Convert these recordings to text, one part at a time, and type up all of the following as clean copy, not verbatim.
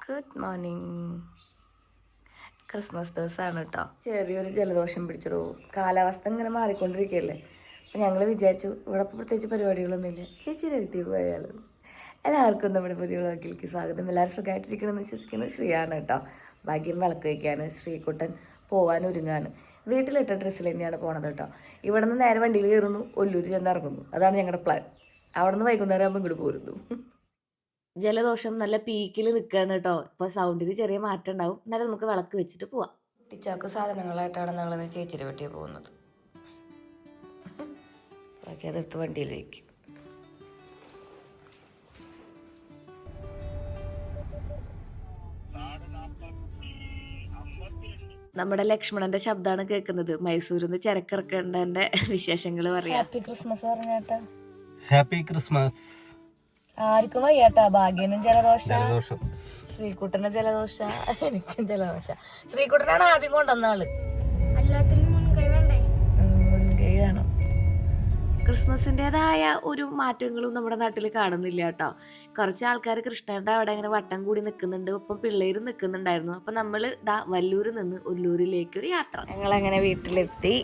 Good morning. Christmas ദിവസമാണ് കേട്ടോ. ചെറിയൊരു ജലദോഷം പിടിച്ചിടൂ. കാലാവസ്ഥ ഇങ്ങനെ മാറിക്കൊണ്ടിരിക്കുകയല്ലേ. അപ്പം ഞങ്ങൾ വിചാരിച്ചു ഇവിടെ പ്രത്യേകിച്ച് പരിപാടികളൊന്നുമില്ല, ചേച്ചിയുടെ വീട്ടിൽ പോയാലും. എല്ലാവർക്കും നമ്മുടെ പുതിയ വ്ളോഗിലേക്ക് സ്വാഗതം. എല്ലാവരും സുഖമായിട്ടിരിക്കണമെന്ന് വിശ്വസിക്കുന്നത് ശ്രീയാണ് കേട്ടോ. ഭാഗ്യം വിളക്ക് വയ്ക്കാണ്. ശ്രീകുട്ടൻ പോകാൻ ഒരുങ്ങാണ്. വീട്ടിലിട്ട ഡ്രസ്സിൽ തന്നെയാണ് പോണത് കേട്ടോ. ഇവിടെ നിന്ന് നേരെ വണ്ടിയിൽ കയറുന്നു, ഒല്ലൂർ ചെന്ന് ഇറങ്ങുന്നു. അതാണ് ഞങ്ങളുടെ പ്ലാൻ. അവിടെ നിന്ന് വൈകുന്നേരം ആകുമ്പോൾ ഇങ്ങോട്ട് പോരുന്നു. ജലദോഷം നല്ല പീക്കിൽ നിൽക്കുകയാണ് കേട്ടോ. ഇപ്പോൾ സൗണ്ടിന് ചെറിയ മാറ്റം ഉണ്ടാവും. എന്നാലും നമുക്ക് വിളക്ക് വെച്ചിട്ട് പോവാം. ടീച്ചാക്ക് സാധനങ്ങളായിട്ടാണ് ഞങ്ങളിന്ന് ചേച്ചിയുടെ വീട്ടിൽ പോകുന്നത്. ബാക്കി അതെടുത്ത് വണ്ടിയിൽ വയ്ക്കും. നമ്മുടെ ലക്ഷ്മണന്റെ ശബ്ദമാണ് കേൾക്കുന്നത്. മൈസൂരിൽ നിന്ന് ചരക്കിറക്കേണ്ടതിന്റെ വിശേഷങ്ങൾ പറയാം. ഹാപ്പി ക്രിസ്മസ് പറഞ്ഞേട്ടാ. Happy Christmas. ആർക്കും വയ്യാട്ടാ. ഭാഗ്യനും ജലദോഷം, ശ്രീകുട്ടനും ജലദോഷ, എനിക്കും ജലദോഷ. ശ്രീകുട്ടനാണ് ആദ്യം കൊണ്ടുവന്ന ആള്. മുൻകൈ വേണം. ക്രിസ്മസിൻ്റെതായ ഒരു മാറ്റങ്ങളും നമ്മുടെ നാട്ടിൽ കാണുന്നില്ല കേട്ടോ. കുറച്ച് ആൾക്കാർ കൃഷ്ണന്റെ അവിടെ അങ്ങനെ വട്ടം കൂടി നിൽക്കുന്നുണ്ട്. ഒപ്പം പിള്ളേരും നിൽക്കുന്നുണ്ടായിരുന്നു. അപ്പൊ നമ്മള് വല്ലൂരിൽ നിന്ന് ഒല്ലൂരിലേക്ക് ഒരു യാത്ര. ഞങ്ങളങ്ങനെ വീട്ടിലെത്തി.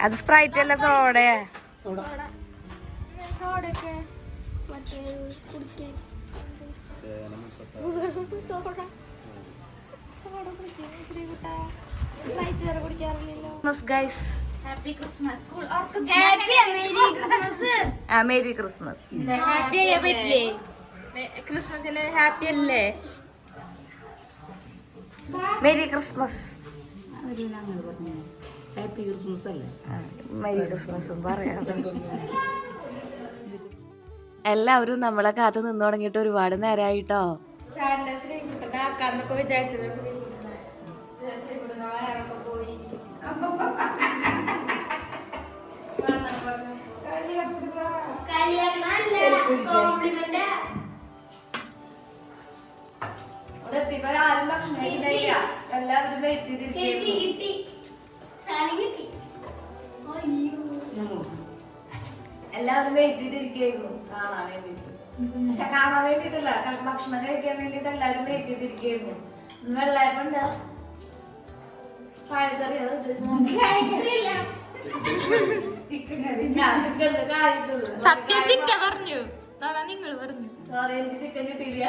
അത് സ്പ്രൈറ്റ് അല്ല, സോഡയാ. Happy Christmas. Merry Christmas. ക്രിസ്മസിന് ഹാപ്പി അല്ലേ? Merry Christmas. ഹാപ്പി ക്രിസ്മസ് അല്ലേ? മേരി ക്രിസ്മസും പറയാം. എല്ലാവരും നമ്മളെ കാത്ത് നിന്ന് തുടങ്ങിയിട്ട് ഒരുപാട് നേരമായിട്ടോ. എല്ലാവരും വെയിറ്റ് ചെയ്തിരിക്കും. എല്ലാവരും വെയിറ്റ് ചെയ്തിരിക്കുന്നു കാണാൻ വേണ്ടിട്ട്. പക്ഷെ കാണാൻ വേണ്ടിട്ടല്ല, ഭക്ഷണം കഴിക്കാൻ വേണ്ടിട്ട് എല്ലാവരും വെയിറ്റ് ചെയ്തിരിക്കുന്നു. വെള്ളയപ്പുണ്ട്, പഴക്കറി, ചിക്കൻ കറി. സത്യം ചിറ്റ പറഞ്ഞു, നിങ്ങൾ പറഞ്ഞു. സോറി, എനിക്ക് ചിക്കൻ കിട്ടിയില്ല.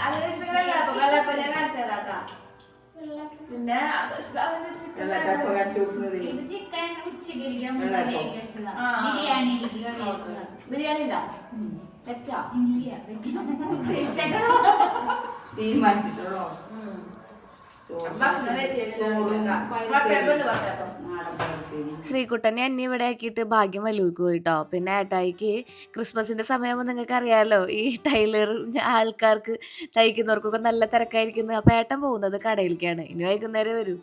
അത് കഴിഞ്ഞിട്ട് വെള്ളയപ്പം ഞാൻ കാണിച്ചു തരാട്ടാ. പിന്നെ ബിരിയാണി ഉണ്ടോ? തീരുമാനിച്ചിട്ടുള്ളോ? ശ്രീകുട്ടനെ എന്നെ ഇവിടെ ആക്കിയിട്ട് ഭാഗ്യം വല്ലൂർക്ക് പോയിട്ടോ. പിന്നെ ഏട്ടായിക്ക് ക്രിസ്മസിന്റെ സമയമാകുമ്പോൾ നിങ്ങൾക്ക് അറിയാലോ, ഈ ടൈലർ ആൾക്കാർക്ക് തയ്ക്കുന്നവർക്കൊക്കെ നല്ല തിരക്കായിരിക്കുന്നത്. അപ്പൊ ഏട്ടൻ പോകുന്നത് കടയിലേക്കാണ്. ഇനി വൈകുന്നേരം വരും.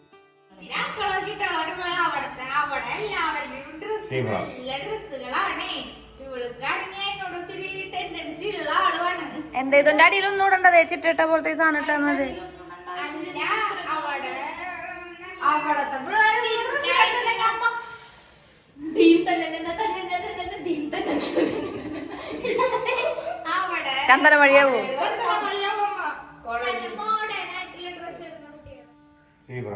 എന്താ ഇതിന്റെ അടിയിൽ ഒന്നും ഇടണ്ട, തേച്ചിട്ടിട്ട പോലത്തെ സാധനം ഇട്ടാ മതി. ചന്ദന വഴിയാവൂ. സീബ്ര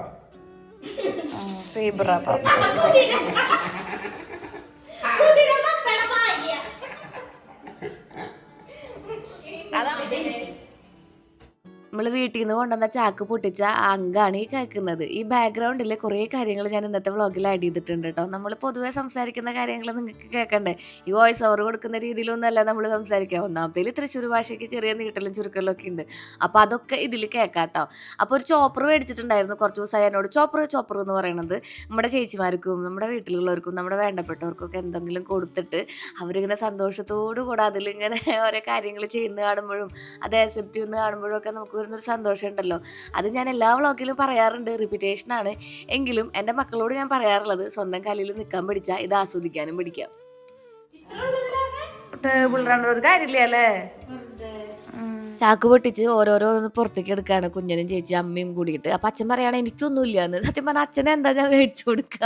നമ്മൾ വീട്ടിൽ നിന്ന് കൊണ്ടുവന്ന ചാക്ക് പൊട്ടിച്ച അങ്കാണ് ഈ കേൾക്കുന്നത്. ഈ ബാക്ക്ഗ്രൗണ്ടിൽ കുറേ കാര്യങ്ങൾ ഞാൻ ഇന്നത്തെ വ്ളോഗിൽ ആഡ് ചെയ്തിട്ടുണ്ട് കേട്ടോ. നമ്മൾ പൊതുവെ സംസാരിക്കുന്ന കാര്യങ്ങൾ നിങ്ങൾക്ക് കേൾക്കണ്ടേ. ഈ വോയിസ് ഓവർ കൊടുക്കുന്ന രീതിയിലൊന്നുമല്ല നമ്മൾ സംസാരിക്കുക. ഒന്നാമത്തേൽ തൃശ്ശൂർ ഭാഷയ്ക്ക് ചെറിയ നീട്ടലും ചുരുക്കലും ഒക്കെ ഉണ്ട്. അപ്പോൾ അതൊക്കെ ഇതിൽ കേൾക്കാം കേട്ടോ. അപ്പോൾ ഒരു ചോപ്പർ മേടിച്ചിട്ടുണ്ടായിരുന്നു കുറച്ച് ദിവസമായി. എന്നോട് ചോപ്പർ എന്ന് പറയുന്നത് നമ്മുടെ ചേച്ചിമാർക്കും നമ്മുടെ വീട്ടിലുള്ളവർക്കും നമ്മുടെ വേണ്ടപ്പെട്ടവർക്കൊക്കെ എന്തെങ്കിലും കൊടുത്തിട്ട് അവരിങ്ങനെ സന്തോഷത്തോടു കൂടെ അതിലിങ്ങനെ ഓരോ കാര്യങ്ങൾ ചെയ്യുന്ന കാണുമ്പോഴും അത് ആക്സെപ്റ്റ് ചെയ്യുന്ന കാണുമ്പോഴും ഒക്കെ നമുക്ക് ഒരു സന്തോഷം ഉണ്ടല്ലോ. അത് ഞാൻ എല്ലാ വ്ളോഗിലും പറയാറുണ്ട്, റിപ്പീറ്റേഷനാണ്. എങ്കിലും എൻ്റെ മക്കളോട് ഞാൻ പറയാറുള്ളത്, സ്വന്തം കാലിൽ നിൽക്കാൻ പഠിച്ചാൽ ഇത് ആസ്വദിക്കാനും പഠിക്കാം. ടേബിൾ റണ്ണർ ഒരു കാര്യമില്ല അല്ലേ? ചാക്ക് പൊട്ടിച്ച് ഓരോരോന്ന് പുറത്തേക്ക് എടുക്കുകയാണ് കുഞ്ഞനും ചേച്ചി അമ്മയും കൂടിയിട്ട്. അപ്പം അച്ഛൻ പറയുകയാണ് എനിക്കൊന്നുമില്ല എന്ന്. സത്യം പറഞ്ഞാൽ അച്ഛന് എന്താ ഞാൻ മേടിച്ചു കൊടുക്കുക.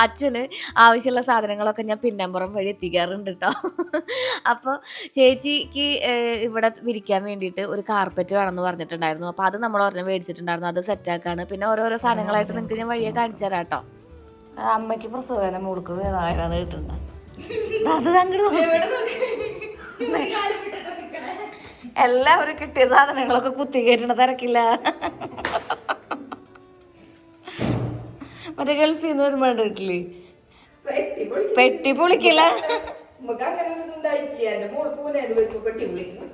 അച്ഛന് ആവശ്യമുള്ള സാധനങ്ങളൊക്കെ ഞാൻ പിന്നാമ്പുറം വഴി എത്തിക്കാറുണ്ട് കേട്ടോ. അപ്പോൾ ചേച്ചിക്ക് ഇവിടെ വിരിക്കാൻ വേണ്ടിയിട്ട് ഒരു കാർപ്പറ്റ് വേണമെന്ന് പറഞ്ഞിട്ടുണ്ടായിരുന്നു. അപ്പോൾ അത് നമ്മൾ ഒരെണ്ണം മേടിച്ചിട്ടുണ്ടായിരുന്നു. അത് സെറ്റാക്കാണ്. പിന്നെ ഓരോരോ സാധനങ്ങളായിട്ട് നിങ്ങൾക്ക് ഞാൻ വഴിയെ കാണിച്ചു തരാം കേട്ടോ. അമ്മയ്ക്ക് പ്രസവവേദന മുടുക്ക് വേദന കിട്ടുന്നുണ്ട്. അത് എല്ലാവരും കിട്ടിയ സാധനങ്ങളൊക്കെ കുത്തി കയറ്റണ തിരക്കില്ല. മറ്റേ ഗൾഫിൽ നിന്ന് വരുമ്പോണ്ട് വീട്ടില് പെട്ടി പൊളിക്കില്ല. നമുക്ക് അങ്ങനെ ഒന്നും ഉണ്ടായിട്ടില്ല. എന്റെ മോൾ പൂനെന്ന് വെച്ച് പെട്ടി വിളിക്കും.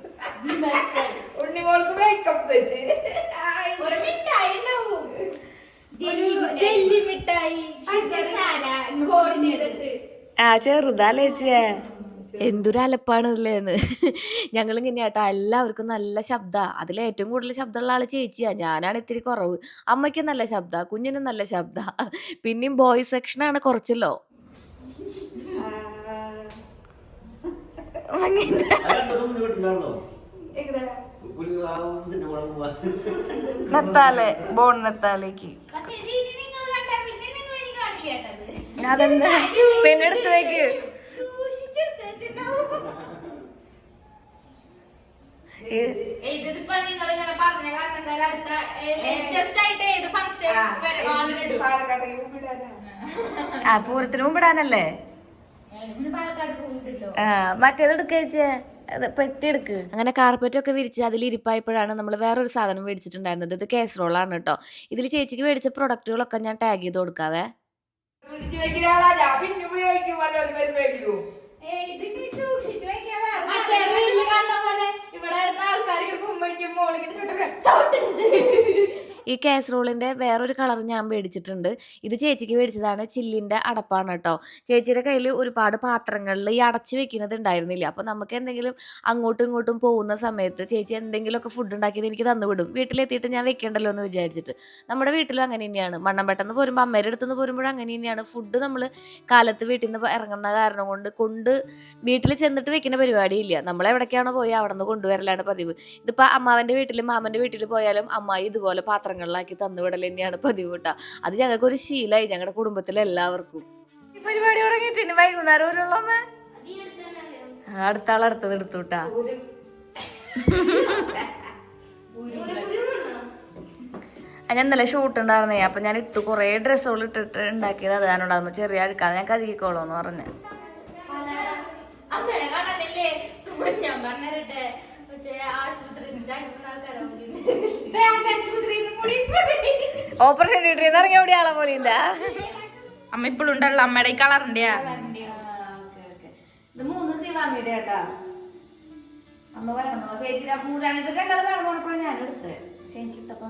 ഉണ്ണി മോൾക്ക് മേക്കപ്പ് സെറ്റ് ജെല്ലി മിഠായി ആ ചെറുതാലേച്ചിയെ എന്തൊരു അലപ്പാണ് ഇതിലേന്ന്. ഞങ്ങളിങ്ങനെ കേട്ടോ എല്ലാവർക്കും നല്ല ശബ്ദ. അതിലേറ്റവും കൂടുതൽ ശബ്ദമുള്ള ആള് ചേച്ചിയാ. ഞാനാണ് ഇത്തിരി കുറവ്. അമ്മയ്ക്ക് നല്ല ശബ്ദ, കുഞ്ഞിനും നല്ല ശബ്ദ. പിന്നെയും ബോയ്സ് സെക്ഷനാണ് കുറച്ചല്ലോ. നെത്താലെ ബോൺ നെത്താലേക്ക് അതെന്താ പിന്നെ എടുത്ത് വെക്ക്. ഇതിപ്പോ നിങ്ങൾ ഇങ്ങനെ പറഞ്ഞ കാരണം അടുത്ത ജസ്റ്റ് ആയിട്ട് ഏത് ഫംഗ്ഷൻ ആ പൂരത്തിന് മുമ്പിടാനല്ലേ. പാലക്കാട് പോയിട്ടല്ലോ. മറ്റേത് എടുക്കേ പെട്ടി എടുക്ക്. അങ്ങനെ കാർപ്പറ്റൊക്കെ വിരിച്ച് അതിൽ ഇരിപ്പായപ്പോഴാണ് നമ്മൾ വേറൊരു സാധനം മേടിച്ചിട്ടുണ്ടായിരുന്നത്. ഇത് കേസറോളാണ് കേട്ടോ. ഇതിൽ ചേച്ചിക്ക് മേടിച്ച പ്രൊഡക്റ്റുകളൊക്കെ ഞാൻ ടാഗ് ചെയ്ത് കൊടുക്കാവേ. പിന്നെ ഉപയോഗിക്കും വല്ലവരും വരുമ്പോഴേക്കും ഈ കാസറോളിന്റെ വേറൊരു കളർ ഞാൻ മേടിച്ചിട്ടുണ്ട്. ഇത് ചേച്ചിക്ക് മേടിച്ചതാണ്. ചില്ലിന്റെ അടപ്പാണ് കേട്ടോ. ചേച്ചിയുടെ കയ്യിൽ ഒരുപാട് പാത്രങ്ങളിൽ ഈ അടച്ചു വെക്കുന്നത് ഉണ്ടായിരുന്നില്ല. അപ്പോൾ നമുക്ക് എന്തെങ്കിലും അങ്ങോട്ടും ഇങ്ങോട്ടും പോകുന്ന സമയത്ത് ചേച്ചി എന്തെങ്കിലുമൊക്കെ ഫുഡ് ഉണ്ടാക്കിയത് എനിക്ക് തന്നുവിടും. വീട്ടിലെത്തിയിട്ട് ഞാൻ വെക്കേണ്ടല്ലോ എന്ന് വിചാരിച്ചിട്ട്. നമ്മുടെ വീട്ടിലും അങ്ങനെ തന്നെയാണ്. മണ്ണമ്പെട്ടെന്ന് പോരുമ്പോൾ അമ്മയുടെ അടുത്തുനിന്ന് പോരുമ്പോഴും അങ്ങനെ തന്നെയാണ്. ഫുഡ് നമ്മൾ കാലത്ത് വീട്ടിൽ നിന്ന് ഇറങ്ങുന്ന കാരണം കൊണ്ട് വീട്ടിൽ ചെന്നിട്ട് വെക്കുന്ന പരിപാടിയില്ല. നമ്മളെവിടേക്കാണോ പോയി അവിടെ നിന്ന് കൊണ്ടുവരലാണ് പതിവ്. ഇതിപ്പോൾ അമ്മാവൻ്റെ വീട്ടിലും മാമൻ്റെ വീട്ടിൽ പോയാലും അമ്മായി ഇതുപോലെ പാത്രങ്ങളിലാക്കി തന്നുവിടൽ തന്നെയാണ് പതിവ് കേട്ടോ. അത് ഞങ്ങൾക്കൊരു ശീലമായി ഞങ്ങളുടെ കുടുംബത്തിലെ എല്ലാവർക്കും. ഈ പരിപാടി തുടങ്ങിയിട്ട് വൈകുന്നേരം ഒരുള്ളമ്മ അടുത്ത ആളടുത്തത് എടുത്തു കേട്ടാ. ഞാൻ ഇന്നലെ ഷൂട്ട് ഉണ്ടായിരുന്നേ. അപ്പം ഞാൻ ഇട്ടു കുറേ ഡ്രസ്സുകൾ ഇട്ടിട്ട് ഉണ്ടാക്കിയത്. അത് ഞാനുണ്ടാകുമ്പോൾ ചെറിയ അഴുക്കാതെ ഞാൻ കഴുകിക്കോളൂ എന്ന് പറഞ്ഞു. ഞാൻ പറഞ്ഞിട്ടെ ഓപ്പറേഷൻ തിയേറ്ററിൽ ഇറങ്ങിയ എവിടെ ആളെ പോലെ ഇല്ല. അമ്മ ഇപ്പോഴും ഉണ്ടല്ലോ അമ്മയുടെ ഈ കളറിന്റെ. ഇത് 3 സിവാമിയുടെ കേട്ടാ. അമ്മ പറയണോ ചേച്ചി 2 വേണമെന്നപ്പോഴും ഞാൻ എടുത്ത്. പക്ഷെ എനിക്ക് ഇട്ടപ്പോ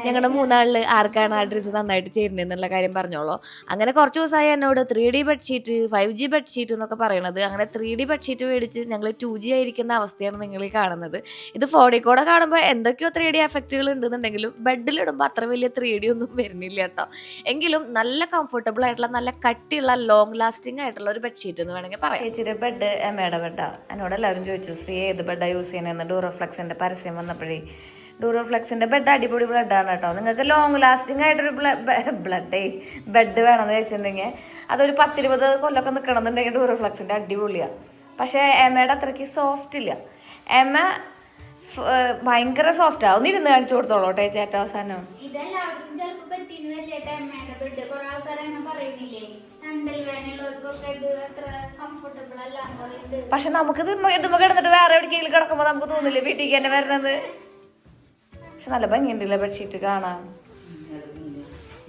ഞങ്ങളുടെ 3 ആളിൽ ആർക്കാണ് ആ ഡ്രസ്സ് നന്നായിട്ട് ചേരുന്നതെന്നുള്ള കാര്യം പറഞ്ഞോളൂ. അങ്ങനെ കുറച്ച് ദിവസമായി എന്നോട് 3D ബെഡ്ഷീറ്റ് 5G ബെഡ്ഷീറ്റ് എന്നൊക്കെ പറയണത്. അങ്ങനെ 3D ബെഡ്ഷീറ്റ് മേടിച്ച് ഞങ്ങൾ 2G ആയിരിക്കുന്ന അവസ്ഥയാണ് നിങ്ങൾ ഈ കാണുന്നത്. ഇത് 4D കൂടെ കാണുമ്പോൾ എന്തൊക്കെയോ 3D എഫക്റ്റുകൾ ഉണ്ടെന്നുണ്ടെങ്കിലും ബെഡിലിടുമ്പോൾ അത്ര വലിയ 3D ഒന്നും വരുന്നില്ല കേട്ടോ. എങ്കിലും നല്ല കംഫർട്ടബിൾ ആയിട്ടുള്ള നല്ല കട്ടിയുള്ള ലോങ് ലാസ്റ്റിംഗ് ആയിട്ടുള്ള ഒരു ബെഡ്ഷീറ്റ് എന്ന് വേണമെങ്കിൽ പറയാം. ചേച്ചിയുടെ ബെഡ് എമ്മയുടെ ബെഡാണ്. എന്നോട് എല്ലാവരും ചോദിച്ചു ശ്രീ ഏത് ബെഡാണ് യൂസ് ചെയ്യുന്നതെന്ന്. ഡൂറോഫ്ലെക്സിൻ്റെ പരസ്യം വന്നപ്പോഴേ. ഡൂറോഫ്ലെക്സിൻ്റെ ബെഡ് അടിപൊളി ബെഡാണ് കേട്ടോ. നിങ്ങൾക്ക് ലോങ് ലാസ്റ്റിംഗ് ആയിട്ടൊരു ബെഡ് വേണമെന്ന് വെച്ചിട്ടുണ്ടെങ്കിൽ അതൊരു 10-20 കൊല്ലമൊക്കെ നിൽക്കണമെന്നുണ്ടെങ്കിൽ ഡൂറോഫ്ലെക്സിൻ്റെ അടിപൊളിയാണ്. പക്ഷേ എമ്മയുടെ അത്രയ്ക്ക് സോഫ്റ്റ് ഇല്ല. എമ്മ ഭയങ്കര സോഫ്റ്റാണ്. ഒന്ന് ഇരുന്ന് കാണിച്ചു കൊടുത്തോളൂ കേട്ടോ ചേട്ട അവസാനം. ഇതെല്ലാവർക്കും ചിലപ്പോൾ പറ്റിന്ന് വരില്ലേട്ടാ അമ്മയുടെ ബെഡ്. കുറെ ആൾക്കാരെന്നെ പറയുന്നില്ലേ ഹാൻഡിൽ വേനുള്ളവർക്കൊക്കെ ഇത് അത്ര കംഫർട്ടബിൾ അല്ല എന്ന് പറയുന്നത്. പക്ഷെ നമുക്കിത് ഇതുമ്പോൾ കിടന്നിട്ട് വേറെ എവിടേക്കെങ്കിലും കിടക്കുമ്പോൾ നമുക്ക് തോന്നില്ലേ വീട്ടിലേക്ക് തന്നെ വരണത്. പക്ഷെ നല്ല ഭംഗിയുണ്ടല്ലേ ബെഡ്ഷീറ്റ് കാണാൻ.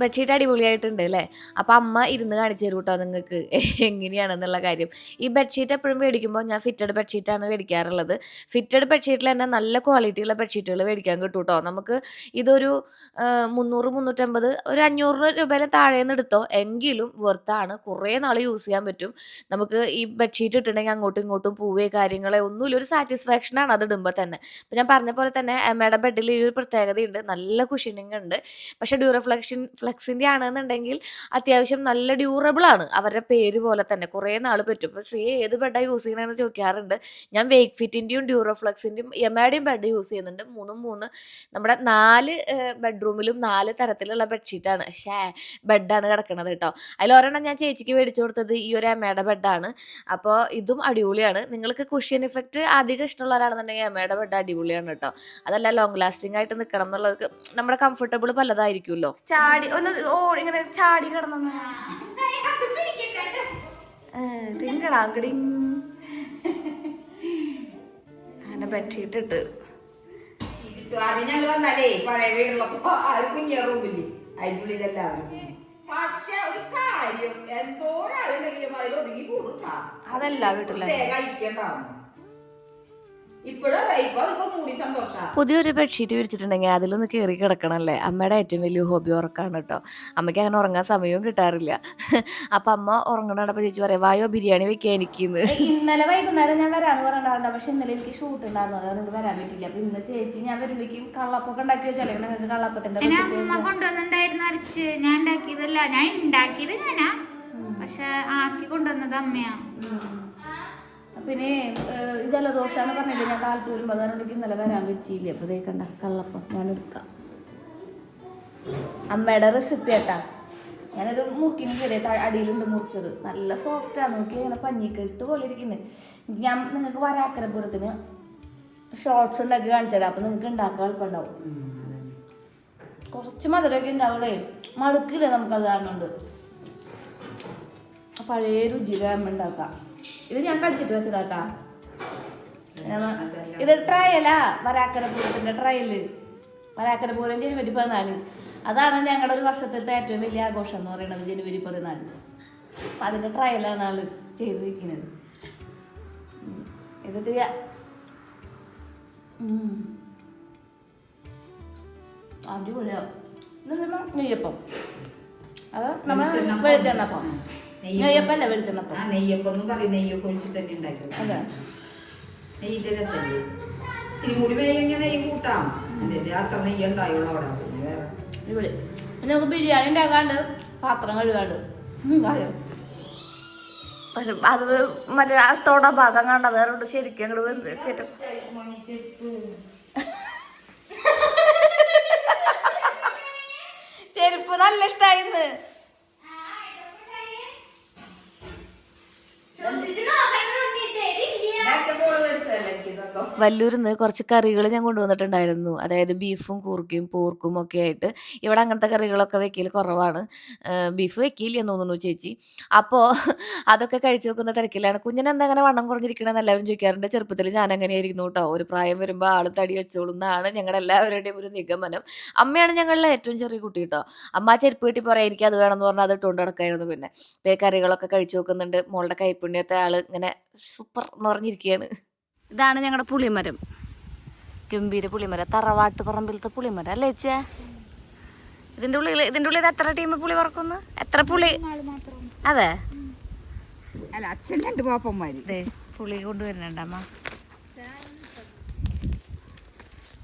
ബെഡ്ഷീറ്റ് അടിപൊളിയായിട്ടുണ്ട് അല്ലേ. അപ്പം അമ്മ ഇരുന്ന് കാണിച്ചു തരും കേട്ടോ നിങ്ങൾക്ക് എങ്ങനെയാണെന്നുള്ള കാര്യം. ഈ ബെഡ്ഷീറ്റ് എപ്പോഴും മേടിക്കുമ്പോൾ ഞാൻ ഫിറ്റഡ് ബെഡ്ഷീറ്റാണ് മേടിക്കാറുള്ളത്. ഫിറ്റഡ് ബെഡ്ഷീറ്റിൽ തന്നെ നല്ല ക്വാളിറ്റിയുള്ള ബെഡ്ഷീറ്റുകൾ മേടിക്കാൻ കിട്ടും കേട്ടോ. നമുക്ക് ഇതൊരു 300-350 ഒരു 500 രൂപയിലും താഴേന്ന് എടുത്തോ എങ്കിലും വെർത്താണ്. കുറേ നാൾ യൂസ് ചെയ്യാൻ പറ്റും. നമുക്ക് ഈ ബെഡ്ഷീറ്റ് ഇട്ടിട്ടുണ്ടെങ്കിൽ അങ്ങോട്ടും ഇങ്ങോട്ടും പോവുകയോ കാര്യങ്ങളെ ഒന്നുമില്ല. ഒരു സാറ്റിസ്ഫാക്ഷനാണ് അത് ഇടുമ്പോൾ തന്നെ. അപ്പം ഞാൻ പറഞ്ഞ പോലെ തന്നെ അമ്മയുടെ ബെഡിൽ ഈ ഒരു പ്രത്യേകതയുണ്ട്. നല്ല കുഷനിങ് ഉണ്ട്. പക്ഷേ ഡ്യൂറോഫ്ലെക്സ് ഫ്ലെക്സിൻ്റെ ആണെന്നുണ്ടെങ്കിൽ അത്യാവശ്യം നല്ല ഡ്യൂറബിൾ ആണ്. അവരുടെ പേര് പോലെ തന്നെ കുറേ നാൾ പറ്റും. ഇപ്പോൾ ശ്രീ ഏത് ബെഡാണ് യൂസ് ചെയ്യണമെന്ന് ചോദിക്കാറുണ്ട്. ഞാൻ വേക്ക് ഫിറ്റിൻ്റെയും ഡ്യൂറോഫ്ലെക്സിൻ്റെയും എമയുടെയും ബെഡ് യൂസ് ചെയ്യുന്നുണ്ട്. മൂന്ന് നമ്മുടെ 4 ബെഡ്റൂമിലും 4 തരത്തിലുള്ള ബെഡ്ഷീറ്റാണ് ബെഡാണ് കിടക്കുന്നത് കേട്ടോ. അതിലൊരെണ്ണം ഞാൻ ചേച്ചിക്ക് മേടിച്ചു കൊടുത്തത് ഈ ഒരു എമയുടെ ബെഡാണ്. അപ്പോൾ ഇതും അടിപൊളിയാണ്. നിങ്ങൾക്ക് കുഷ്യൻ ഇഫക്റ്റ് അധികം ഇഷ്ടമുള്ളവരാണെന്നുണ്ടെങ്കിൽ എമയുടെ ബെഡ് അടിപൊളിയാണ് കേട്ടോ. അതല്ല ലോങ് ലാസ്റ്റിംഗ് ആയിട്ട് നിൽക്കണം എന്നുള്ളവർക്ക് നമ്മുടെ കംഫർട്ടബിൾ പലതായിരിക്കുമല്ലോ. ചാടി ഒന്ന് ഇങ്ങനെ ചാടി കിടന്നു അങ്ങനെ ബെഡ്ഷീറ്റ് ഇട്ട് ആദ്യം ഞങ്ങൾ വന്നാലേ പഴയ വീടുള്ളപ്പോ ആരും കുഞ്ഞ റൂമില്ലേ അതിനുള്ളിലെല്ലാവരും. പക്ഷെ ഒരു കാര്യം എന്തോരാളുണ്ടെങ്കിലും അതിൽ ഒതുങ്ങി കൂടുട്ടാ. അതല്ല വീട്ടിലെ ഐക്യണ്ടാവും. ഇപ്പോഴും ഇപ്പൊ കൂടി സന്തോഷം. പുതിയൊരു ബെഡ്ഷീറ്റ് വിരിച്ചിട്ടുണ്ടെങ്കിൽ അതിലൊന്ന് കയറി കിടക്കണമല്ലേ. അമ്മയുടെ ഏറ്റവും വലിയ ഹോബി ഉറക്കാണ് കേട്ടോ. അമ്മയ്ക്ക് അങ്ങനെ ഉറങ്ങാൻ സമയവും കിട്ടാറില്ല. അപ്പം അമ്മ ഉറങ്ങണപ്പോൾ ചേച്ചി പറയാം വായോ ബിരിയാണി വെക്കാൻ എനിക്കിന്ന്. ഇന്നലെ വൈകുന്നേരം ഞാൻ വരാന്ന് പറഞ്ഞിട്ടുണ്ടായിരുന്നു. പക്ഷെ ഇന്നലെ എനിക്ക് ഷൂട്ട് ഉണ്ടായിരുന്നു, അതുകൊണ്ട് വരാൻ പറ്റില്ല. അപ്പൊ ഇന്ന് ചേച്ചി ഞാൻ വരുമ്പോഴേക്കും കള്ളപ്പൊക്കെ ഉണ്ടാക്കി വെച്ചാൽ നിങ്ങൾക്ക് കള്ളപ്പത്തിന്റെ അമ്മ കൊണ്ടുവന്നിട്ടുണ്ടായിരുന്നു അരച്ച്. ഞാൻ ഉണ്ടാക്കിയതല്ല, ഞാൻ ഉണ്ടാക്കിയത് ഞാനാ, പക്ഷെ ആക്കി കൊണ്ടുവന്നത് അമ്മയാ. പിന്നെ ജലദോഷാന്ന് പറഞ്ഞില്ലേ ഞാൻ കാലത്ത് വരുമ്പോൾ, അതുകൊണ്ട് ഇന്നലെ വരാൻ പറ്റിയില്ല. അപ്പോൾ ഇതേ കണ്ട കള്ളപ്പം ഞാൻ എടുക്കാം. അമ്മയുടെ റെസിപ്പി ആട്ടാ. ഞാനത് മുക്കിന് കയറിയ അടിയിലുണ്ട് മുറിച്ചത്. നല്ല സോഫ്റ്റാണ്, നോക്കി അങ്ങനെ പഞ്ഞിക്കെട്ട് പോലെ ഇരിക്കുന്നത്. ഞാൻ നിങ്ങൾക്ക് വരാക്കരപുരത്തിന് ഷോർട്സ് ഉണ്ടാക്കി കാണിച്ചു തരാം. അപ്പം നിങ്ങൾക്ക് ഉണ്ടാക്കാൻ എളുപ്പമുണ്ടാവും. കുറച്ച് മധുരമൊക്കെ ഉണ്ടാവുള്ളേ, മടുക്കില്ലേ നമുക്കത് കാരണം കൊണ്ട്. പഴയ രുചിയിലെ അമ്മ ഉണ്ടാക്കാം. ഇത് ഞാൻ കടിച്ചിട്ട് വെച്ചതാട്ടാ. ഇത് ട്രയലാ, വരാക്കരപൂരത്തിന്റെ ട്രയല്. വരാക്കരപൂരം ജനുവരി 14. അതാണ് ഞങ്ങളുടെ ഒരു വർഷത്തിലത്തെ ഏറ്റവും വലിയ ആഘോഷം എന്ന് പറയുന്നത്, ജനുവരി 14. അപ്പം അതിന്റെ ട്രയലാണ് ആള് ചെയ്തിരിക്കുന്നത്. ഇത് അടിപൊളിയാ. നെയ്യപ്പം, അത് നമ്മൾ വെളിച്ചെണ്ണപ്പം. നെയ്യപ്പല്ല വെളിച്ചെണ്ണപ്പം. നെയ്യപ്പം എന്ന് പറയും, നെയ്യൊക്കെ ഒഴിച്ചിട്ട് തന്നെ ഉണ്ടാക്കിയത്. അതെ, നെയ്യിന്റെ രസമല്ലേ. ഇത്തിരി കൂടി വേഗം നെയ്യ് കൂട്ടാം. അത്ര നെയ്യ് ഉണ്ടായുള്ളൂ അവിടെ. വേറെ ഇവിടെ നമുക്ക് ബിരിയാണി ഉണ്ടാക്കാണ്ട് പാത്രം കഴുകാണ്ട് പക്ഷെ അത് മറ്റേ തൊട ഭാഗം കണ്ടത് അതുകൊണ്ട് ശരിക്കും അങ്ങോട്ട് വെച്ചിട്ട് ചെരുപ്പ് നല്ല ഇഷ്ടായിന്ന്. വല്ലൂരിന്ന് കുറച്ച് കറികൾ ഞാൻ കൊണ്ടുവന്നിട്ടുണ്ടായിരുന്നു. അതായത് ബീഫും കൂർക്കയും പോർക്കും ഒക്കെ ആയിട്ട്. ഇവിടെ അങ്ങനത്തെ കറികളൊക്കെ വെക്കൽ കുറവാണ്. ബീഫ് വെക്കില്ലെന്ന് തോന്നുന്നു ചേച്ചി. അപ്പോൾ അതൊക്കെ കഴിച്ചു വെക്കുന്ന തിരക്കിലാണ്. കുഞ്ഞിനെന്താ അങ്ങനെ വണ്ണം കുറഞ്ഞിരിക്കണമെന്ന് എല്ലാവരും ചോദിക്കാറുണ്ട്. ചെറുപ്പത്തിൽ ഞാൻ അങ്ങനെയായിരുന്നു കേട്ടോ. ഒരു പ്രായം വരുമ്പോൾ ആൾ തടി വെച്ചോളുന്നതാണ് ഞങ്ങളുടെ എല്ലാവരുടെയും ഒരു നിഗമനം. അമ്മയാണ് ഞങ്ങളുടെ ഏറ്റവും ചെറിയ കുട്ടി കേട്ടോ. അമ്മ ചെരുപ്പ് കിട്ടി പറയാം എനിക്ക് അത് വേണമെന്ന് പറഞ്ഞാൽ അത് ഇട്ടുകൊണ്ട് നടക്കായിരുന്നു. പിന്നെ കറികളൊക്കെ കഴിച്ചു വെക്കുന്നുണ്ട്. മോളുടെ കൈപ്പുണ്യത്തെ ആൾ ഇങ്ങനെ സൂപ്പർ എന്ന് പറഞ്ഞിരിക്കുകയാണ്. ഇതാണ് ഞങ്ങളുടെ പുളിമരം, ഗംഭീര പുളിമരം, തറവാട്ട് പറമ്പിലത്തെ പുളിമരം അല്ലേ ചേച്ചേ? ഇതിൻ്റെ ഉള്ളിൽ എത്ര ടീം പുളി പറക്കുന്നു? എത്ര പുളി? അതെ, അല്ല അച്ഛൻ 2 പാപ്പന്മാര് പുളി കൊണ്ടുവരുന്നുണ്ട് അമ്മ.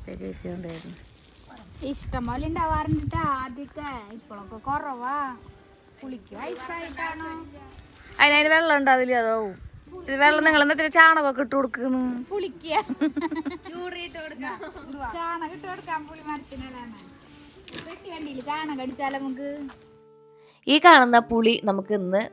ചേച്ചി കൊണ്ടുവരുന്നു. ഇഷ്ടം പോലെ ഉണ്ടാവാറുണ്ട് ആദ്യമൊക്കെ, ഇപ്പോഴൊക്കെ കുറവാ. പുളിക്ക് വയസ്സായിട്ടാണോ? അതിന് വെള്ളം ഉണ്ടാവില്ല, അതാവും വെള്ളം. നിങ്ങൾ എന്താ ചാണകമൊക്കെ ഇട്ട് കൊടുക്കുന്നു? പുളിക്കുക ചാണകം ഇട്ട് കൊടുക്കാൻ പുളി മരത്തിനാണ്. വെട്ടി കണ്ടില്ല ചാണകം അടിച്ചാൽ നമുക്ക്. ഈ കാണുന്ന പുളി നമുക്ക് ഇന്ന്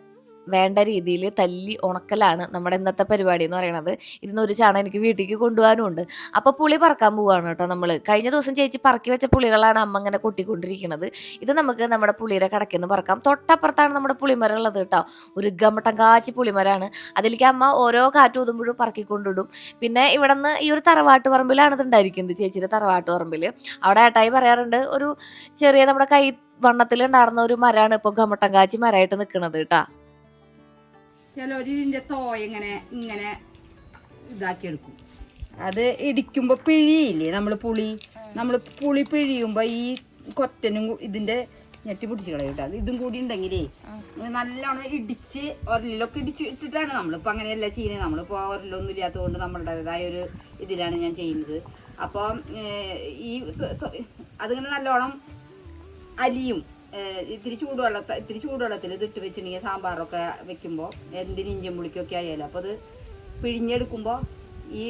വേണ്ട രീതിയിൽ തല്ലി ഉണക്കലാണ് നമ്മുടെ ഇന്നത്തെ പരിപാടി എന്ന് പറയുന്നത്. ഇതിന്നൊരു ചാണകം എനിക്ക് വീട്ടിലേക്ക് കൊണ്ടുപോകാനും ഉണ്ട്. അപ്പോൾ പുളി പറക്കാൻ പോവുകയാണ് കേട്ടോ നമ്മൾ. കഴിഞ്ഞ ദിവസം ചേച്ചി പറക്കി വെച്ച പുളികളാണ് അമ്മ ഇങ്ങനെ കൊട്ടിക്കൊണ്ടിരിക്കുന്നത്. ഇത് നമുക്ക് നമ്മുടെ പുളിയുടെ കടയ്ക്ക് പറക്കാം. തൊട്ടപ്പുറത്താണ് നമ്മുടെ പുളിമരം ഉള്ളത് കേട്ടോ. ഒരു ഗമട്ടം കാച്ചി പുളിമരമാണ്. അതിലേക്ക് അമ്മ ഓരോ കാറ്റ് ഊതുമ്പോഴും പറക്കിക്കൊണ്ടിടും. പിന്നെ ഇവിടെ നിന്ന് ഈ ഒരു തറവാട്ട് പറമ്പിലാണ് ഇത് ഉണ്ടായിരിക്കുന്നത്, ചേച്ചിയുടെ തറവാട്ട് പറമ്പിൽ. അവിടെ ഏട്ടായി പറയാറുണ്ട് ഒരു ചെറിയ നമ്മുടെ കൈ വണ്ണത്തിലുണ്ടായിരുന്ന ഒരു മരമാണ് ഇപ്പോൾ ഗമട്ടം കാച്ചി മരമായിട്ട് നിൽക്കുന്നത് കേട്ടോ. ചിലരിന്റെ തോയ ഇങ്ങനെ ഇതാക്കി എടുക്കും. അത് ഇടിക്കുമ്പോ പിഴിയില്ലേ നമ്മൾ പുളി പിഴിയുമ്പോ ഈ കൊറ്റനും ഇതിന്റെ ഞെട്ടി പിടിച്ച് കളയൂട്ടോ. അത് ഇതും കൂടി ഉണ്ടെങ്കിലേ നല്ലോണം ഇടിച്ച് ഒരലൊക്കെ ഇടിച്ച് ഇട്ടിട്ടാണ് നമ്മളിപ്പോൾ അങ്ങനെയല്ല ചെയ്യുന്നത്. നമ്മളിപ്പോൾ ഒരലൊന്നും ഇല്ലാത്തത് കൊണ്ട് നമ്മളുടേതായ ഒരു ഇതിലാണ് ഞാൻ ചെയ്യുന്നത്. അപ്പോൾ ഈ അതിങ്ങനെ നല്ലോണം അലിയും ഇത്തിരി ചൂടുവെള്ളത്തിൽ ഇതിട്ട് വെച്ചിട്ടുണ്ടെങ്കിൽ സാമ്പാറൊക്കെ വെക്കുമ്പോൾ എന്തിനും ഇഞ്ചിയും പുളിക്കൊക്കെ ആയാലും അപ്പോൾ അത് പിഴിഞ്ഞെടുക്കുമ്പോൾ ഈ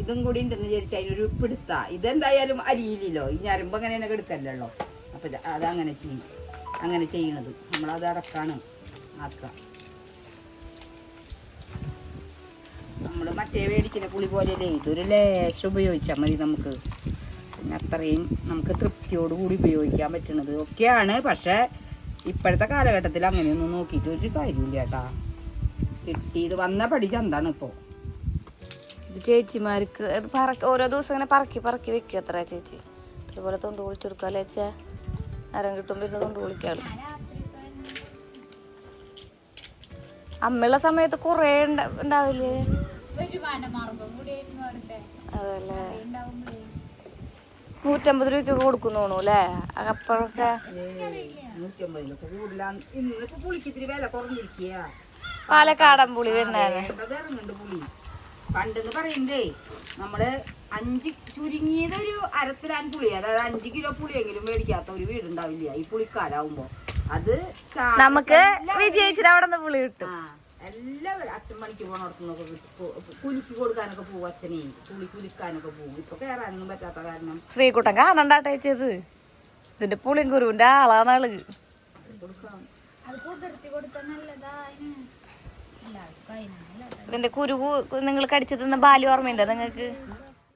ഇതും കൂടി ഉണ്ടെന്ന് വിചാരിച്ചാൽ അതിനൊരു പിടുത്ത ഇതെന്തായാലും അരിയില്ലല്ലോ ഈ ഞരമ്പ് അങ്ങനെ തന്നെ എടുക്കല്ലോ. അപ്പം അതങ്ങനെ ചെയ്യും. അങ്ങനെ ചെയ്യണത് നമ്മളത് അടക്കാണ് ആക്കുക. നമ്മൾ മറ്റേ മേടിക്കുന്ന പുളി പോലെയല്ലേ ഇതൊരു ലേശം ഉപയോഗിച്ചാൽ മതി നമുക്ക്. പിന്നെ അത്രയും നമുക്ക് തൃപ്തിയോടുകൂടി ഉപയോഗിക്കാൻ പറ്റുന്നത് ഒക്കെയാണ്. പക്ഷേ ഇപ്പോഴത്തെ കാലഘട്ടത്തിൽ അങ്ങനെയൊന്നും നോക്കിയിട്ട് ഒരു കാര്യമില്ല കേട്ടാ. കിട്ടിയത് വന്ന പടി ചന്താണ് ഇപ്പോൾ. ചേച്ചിമാർക്ക് ഓരോ ദിവസം ഇങ്ങനെ പറക്കി വെക്കും അത്ര ചേച്ചി. അതുപോലെ തൊണ്ട് പൊളിച്ചെടുക്കാല്ലേ ചേച്ചാ. നേരം കിട്ടുമ്പോൾ ഇരുന്ന് തൊണ്ട് പൊളിക്കാളു. അമ്മയുള്ള സമയത്ത് കൊറേ ഉണ്ടാവില്ലേ? അതല്ലേ 150 രൂപയ്ക്ക് കൊടുക്കുന്നു അല്ലേ അപ്പോഴൊക്കെ? പാലക്കാടൻ പുളി വരുന്നുണ്ട് പുളി. പണ്ടെന്ന് പറയുന്നതേ നമ്മള് 5 ചുരുങ്ങിയത് ഒരു അരത്തിലാൻ പുളി, അതായത് 5 കിലോ പുളിയെങ്കിലും മേടിക്കാത്ത ഒരു വീടുണ്ടാവില്ല ഈ പുളിക്കാലാവുമ്പോ. അത് നമുക്ക് വിജയിച്ചിട്ട് അവിടെ നിന്ന് പുളി കിട്ടും. എല്ലാവരും അച്ഛൻ പണിക്ക് പോണോടത്തുനിന്നൊക്കെ കുലുക്കി കൊടുക്കാനൊക്കെ പോകും. അച്ഛനെ പുളി കുലിക്കാനൊക്കെ പോകും. ഇപ്പൊ കയറാനൊന്നും പറ്റാത്ത കാരണം ശ്രീകുട്ടൻ കാണണ്ടാട്ടേച്ചത് ഇതിന്റെ പുളിയും കുരുവിന്റെ ആളാണ് ആള്. ഇതിന്റെ കുരുവ് നിങ്ങൾ കടിച്ചു തിന്ന ബാല്യ ഓർമ്മയുണ്ടോ നിങ്ങൾക്ക്?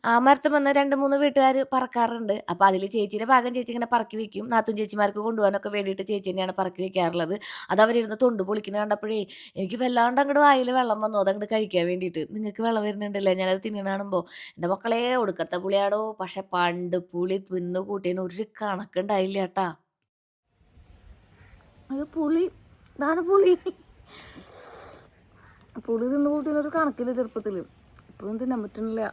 ആ മരത്ത് വന്ന് 2-3 വീട്ടുകാർ പറക്കാറുണ്ട്. അപ്പോൾ അതിൽ ചേച്ചീൻ്റെ ഭാഗം ചേച്ചി ഇങ്ങനെ പറക്കി വെക്കും. നാത്തും ചേച്ചിമാർക്ക് കൊണ്ടുപോകാനൊക്കെ വേണ്ടിയിട്ട് ചേച്ചി തന്നെയാണ് പറക്കി വെക്കാറുള്ളത്. അത് അവരിരുന്ന് തൊണ്ട് പൊളിക്കുന്നത് കണ്ടപ്പോഴേ എനിക്ക് വല്ലാണ്ട് അങ്ങോട്ട് വായിൽ വെള്ളം വന്നു. അതങ്ങോട്ട് കഴിക്കാൻ വേണ്ടിയിട്ട്. നിങ്ങൾക്ക് വെള്ളം വരുന്നുണ്ടല്ലേ ഞാനത് തിന്നണ കാണുമ്പോൾ? എൻ്റെ മക്കളെ ഒടുക്കത്തെ പുളിയാടോ. പക്ഷെ പണ്ട് പുളി തിന്നു കൂട്ടിയതിന് ഒരു കണക്കുണ്ടായില്ല കേട്ടാ. അത് പുളി പുളി തിന്നു കൂട്ടിയതിനൊരു കണക്കില്ല ചെറുപ്പത്തിൽ. ഇപ്പോഴും തിന്നാൻ പറ്റുന്നില്ല.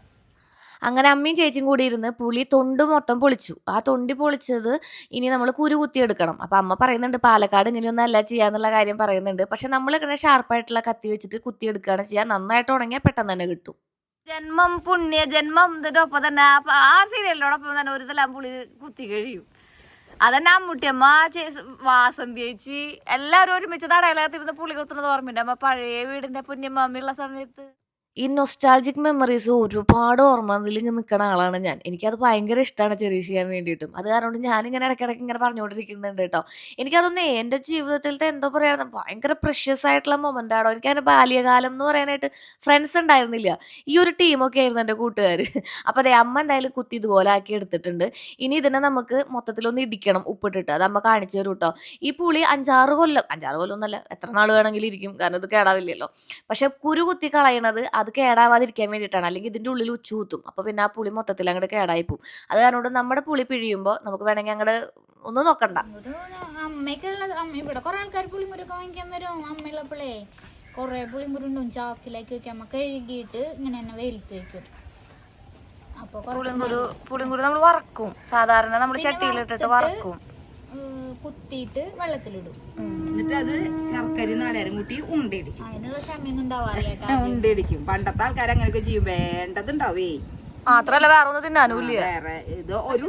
അങ്ങനെ അമ്മയും ചേച്ചിയും കൂടി ഇരുന്ന് പുളി തൊണ്ട് മൊത്തം പൊളിച്ചു. ആ തൊണ്ടി പൊളിച്ചത് ഇനി നമ്മൾ കുരു കുത്തിയെടുക്കണം. അപ്പം അമ്മ പറയുന്നുണ്ട് പാലക്കാട് ഇങ്ങനെയൊന്നും അല്ല ചെയ്യാന്നുള്ള കാര്യം പറയുന്നുണ്ട്. പക്ഷെ നമ്മൾ ഇങ്ങനെ ഷാർപ്പായിട്ടുള്ള കത്തി വെച്ചിട്ട് കുത്തിയെടുക്കുകയാണ് ചെയ്യുക. നന്നായിട്ട് ഉണങ്ങിയാൽ പെട്ടെന്ന് തന്നെ കിട്ടും. ജന്മം പുണ്യ ജന്മം ഇതിൻ്റെ ഒപ്പം തന്നെ ആ സീരിയലിനോടൊപ്പം തന്നെ ഒരു തലാം പുളി കുത്തി കഴിയും. അതന്നെ അമ്മൂട്ടിയമ്മ വാസന്തി ചേച്ചി എല്ലാവരും ഒരുമിച്ച് തടയിലകത്തിരുന്ന് പുളി കുത്തുന്നത് ഓർമ്മയുണ്ട് അമ്മ പഴയ വീടിൻ്റെ പുണ്യമ്മയുള്ള സമയത്ത്. ഈ നൊസ്റ്റാൾജിക് മെമ്മറീസ് ഒരുപാട് ഓർമ്മ അതിലിങ്ങനെ നിൽക്കുന്ന ആളാണ് ഞാൻ. എനിക്കത് ഭയങ്കര ഇഷ്ടമാണ് ചെറിയ ചെയ്യാൻ വേണ്ടിയിട്ടും. അത് കാരണം കൊണ്ട് ഞാനിങ്ങനെ ഇടയ്ക്കിടയ്ക്ക് ഇങ്ങനെ പറഞ്ഞുകൊണ്ടിരിക്കുന്നുണ്ട് കേട്ടോ. എനിക്കതൊന്നും എൻ്റെ ജീവിതത്തിലത്തെ എന്തോ പറയുക ഭയങ്കര പ്രഷ്യസ് ആയിട്ടുള്ള മൊമെൻ്റ് ആണോ. എനിക്കതിൻ്റെ ബാല്യകാലം എന്ന് പറയാനായിട്ട് ഫ്രണ്ട്സ് ഉണ്ടായിരുന്നില്ല. ഈ ഒരു ടീമൊക്കെ ആയിരുന്നു എൻ്റെ കൂട്ടുകാർ. അപ്പോൾ അതെ അമ്മ എന്തായാലും കുത്തി ഇതുപോലെ ആക്കി എടുത്തിട്ടുണ്ട്. ഇനി ഇതിനെ നമുക്ക് മൊത്തത്തിലൊന്ന് ഇടിക്കണം ഉപ്പിട്ടിട്ട്. അത് അമ്മ കാണിച്ചു തരും കേട്ടോ. ഈ പുളി 5-6 കൊല്ലം ഒന്നല്ല എത്ര നാൾ വേണമെങ്കിലും ഇരിക്കും. കാരണം ഇത് കേടാവില്ലല്ലോ. പക്ഷെ കുരു കുത്തി കളയണത് അത് കേടാവാതിരിക്കാൻ വേണ്ടിയിട്ടാണ്. അല്ലെങ്കിൽ ഇതിൻ്റെ ഉള്ളിൽ ഉച്ചു കുത്തും. അപ്പോൾ പിന്നെ ആ പുളി മൊത്തത്തിൽ അങ്ങോട്ട് കേടായി പോകും. അത് കാരണം നമ്മുടെ പുളി പിഴിയുമ്പോൾ നമുക്ക് വേണമെങ്കിൽ അങ്ങോട്ട് ഒന്നും നോക്കണ്ട. അമ്മയ്ക്കുള്ളത് ഇവിടെ കുറെ ആൾക്കാർ പുളിങ്കുരൊക്കെ വാങ്ങിക്കാൻ വരും. അമ്മയുള്ളപ്പോഴേ കുറെ പുളിങ്കുരുണ്ടും ചാക്കിലേക്ക് വെക്കും. അമ്മ കഴുകിയിട്ട് ഇങ്ങനെ തന്നെ വെയിലത്ത് വെക്കും. അപ്പോൾ പുളിങ്കുരു നമ്മൾ വറക്കും. സാധാരണ നമ്മൾ ചട്ടിയിലിട്ടിട്ട് വറക്കും. കുത്തിയിട്ട് വെള്ളത്തിലിടും. എന്നിട്ട് അത് ശർക്കര നാളേരം കൂട്ടി ഉണ്ടടിക്കും. അതിനുള്ള സമയമൊന്നും ഉണ്ടാവാറില്ല. ഉണ്ടടിക്കും. പണ്ടത്തെ ആൾക്കാർ അങ്ങനെയൊക്കെ ചെയ്യും. വേണ്ടതുണ്ടാവേ മാത്രല്ല വേറെ ഒന്നും തിന്നാനും ഇല്ല. വേറെ ഇത് ഒരു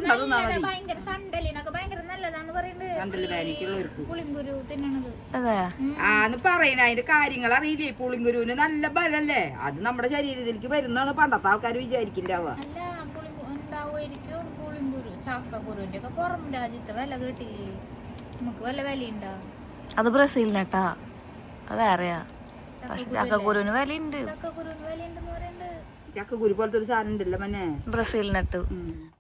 ഭയങ്കര തണ്ടലിനൊക്കെ ഭയങ്കര നല്ലതാന്ന് പറയുന്നത് പുളിങ്കുരു തിന്നണത്. ആന്ന് പറയുന്നത്. അതിന്റെ കാര്യങ്ങൾ അറിയില്ലേ? പുളിങ്കുരുവിന് നല്ല ബലല്ലേ? അത് നമ്മുടെ ശരീരത്തിലേക്ക് വരുന്നതാണ് പണ്ടത്തെ ആൾക്കാർ വിചാരിക്കണ്ടാവുക. അല്ല ഉണ്ടാവുമായിരിക്കും. പുളിങ്കുരു ചക്കക്കുരുവിന്റെ ഒക്കെ പുറം രാജ്യത്തെ വില കേട്ടില്ലേ? നമുക്ക് വല്ല വിലയുണ്ടാവും. അത് ബ്രസീലിനട്ടാ. അത് വേറെയാ. പക്ഷെ ചക്കക്കുരുവിന് വിലയുണ്ട്. ചക്കക്കുരുവിന് വിലയുണ്ടെന്ന് പറയുന്നത്. ചക്കക്കുരു പോലത്തെ ഒരു സാധനം ഉണ്ടല്ലോ മനെ ബ്രസീലിനട്ട്.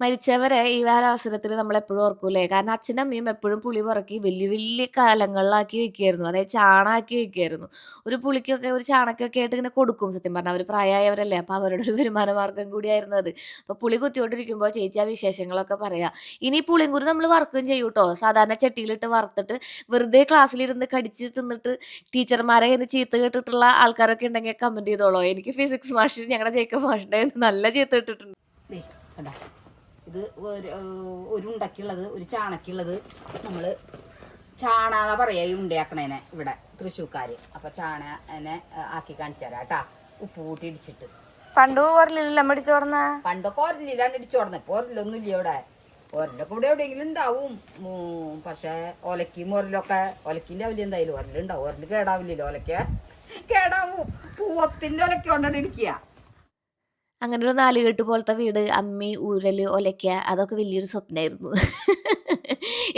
മരിച്ചവരെ ഈ അവസരത്തിൽ നമ്മൾ എപ്പോഴും ഓർക്കൂലേ? കാരണം അച്ഛനും അമ്മയും എപ്പോഴും പുളി പറക്കി വലിയ വലിയ കലങ്ങളിലാക്കി വെക്കുകയായിരുന്നു. അതായത് ചാണാക്കി വെക്കുകയായിരുന്നു. ഒരു പുളിക്കൊക്കെ ഒരു ചാണക്കൊക്കെ ആയിട്ട് ഇങ്ങനെ കൊടുക്കും. സത്യം പറഞ്ഞാൽ അവർ പ്രായമായവരല്ലേ. അപ്പോൾ അവരുടെ ഒരു വരുമാന മാർഗ്ഗം കൂടിയായിരുന്നു അത്. അപ്പോൾ പുളി കുത്തിക്കൊണ്ടിരിക്കുമ്പോൾ ചേച്ചി ആ വിശേഷങ്ങളൊക്കെ പറയാം. ഇനി പുളിങ്കുരു നമ്മൾ വറുക്കുകയും ചെയ്യും കേട്ടോ. സാധാരണ ചട്ടിയിലിട്ട് വറുത്തിട്ട് വെറുതെ ക്ലാസ്സിലിരുന്ന് കടിച്ച് തിന്നിട്ട് ടീച്ചർമാരെ ഇന്ന് ചീത്ത കേട്ടിട്ടുള്ള ആൾക്കാരൊക്കെ ഉണ്ടെങ്കിൽ കമൻറ്റ് ചെയ്തോളൂ. എനിക്ക് ഫിസിക്സ് മാഷ് ഞങ്ങളുടെ ജേക്കബ് മാഷിൻ്റെ നല്ല ചീത്ത ഇട്ടിട്ടുണ്ട്. ഇത് ഒരു ഉണ്ടക്കുള്ളത് ഒരു ചാണക്കുള്ളത് നമ്മൾ ചാണാന്നാ പറയാ ഈ ഉണ്ടയാക്കണേനെ ഇവിടെ തൃശ്ശൂർക്കാര്. അപ്പൊ ചാണനെ ആക്കി കാണിച്ചു തരാം കേട്ടാ. ഉപ്പ് കൂട്ടി ഇടിച്ചിട്ട്. പണ്ട് ഓരലില്ല ഇടിച്ചോടന്ന. പണ്ടൊക്കെ ഓരലിലാണ് ഇടിച്ചോടന്നെ. ഇപ്പൊ ഓരലൊന്നും ഇല്ല ഇവിടെ. ഒരൻ്റെ കൂടെ എവിടെയെങ്കിലും ഉണ്ടാവും. പക്ഷേ ഒലക്കും ഒരലൊക്കെ ഒലക്കിൻ്റെ എന്തായാലും ഒരലുണ്ടാവും. ഒരല് കേടാവില്ലല്ലോ. കേടാവും. പൂവത്തിൻ്റെ ഒലക്കൊണ്ടാണ് ഇരിക്കുക. അങ്ങനെ ഒരു നാലുകെട്ട് പോലത്തെ വീട്, അമ്മി, ഊരല്, ഒലയ്ക്ക, അതൊക്കെ വലിയൊരു സ്വപ്നമായിരുന്നു.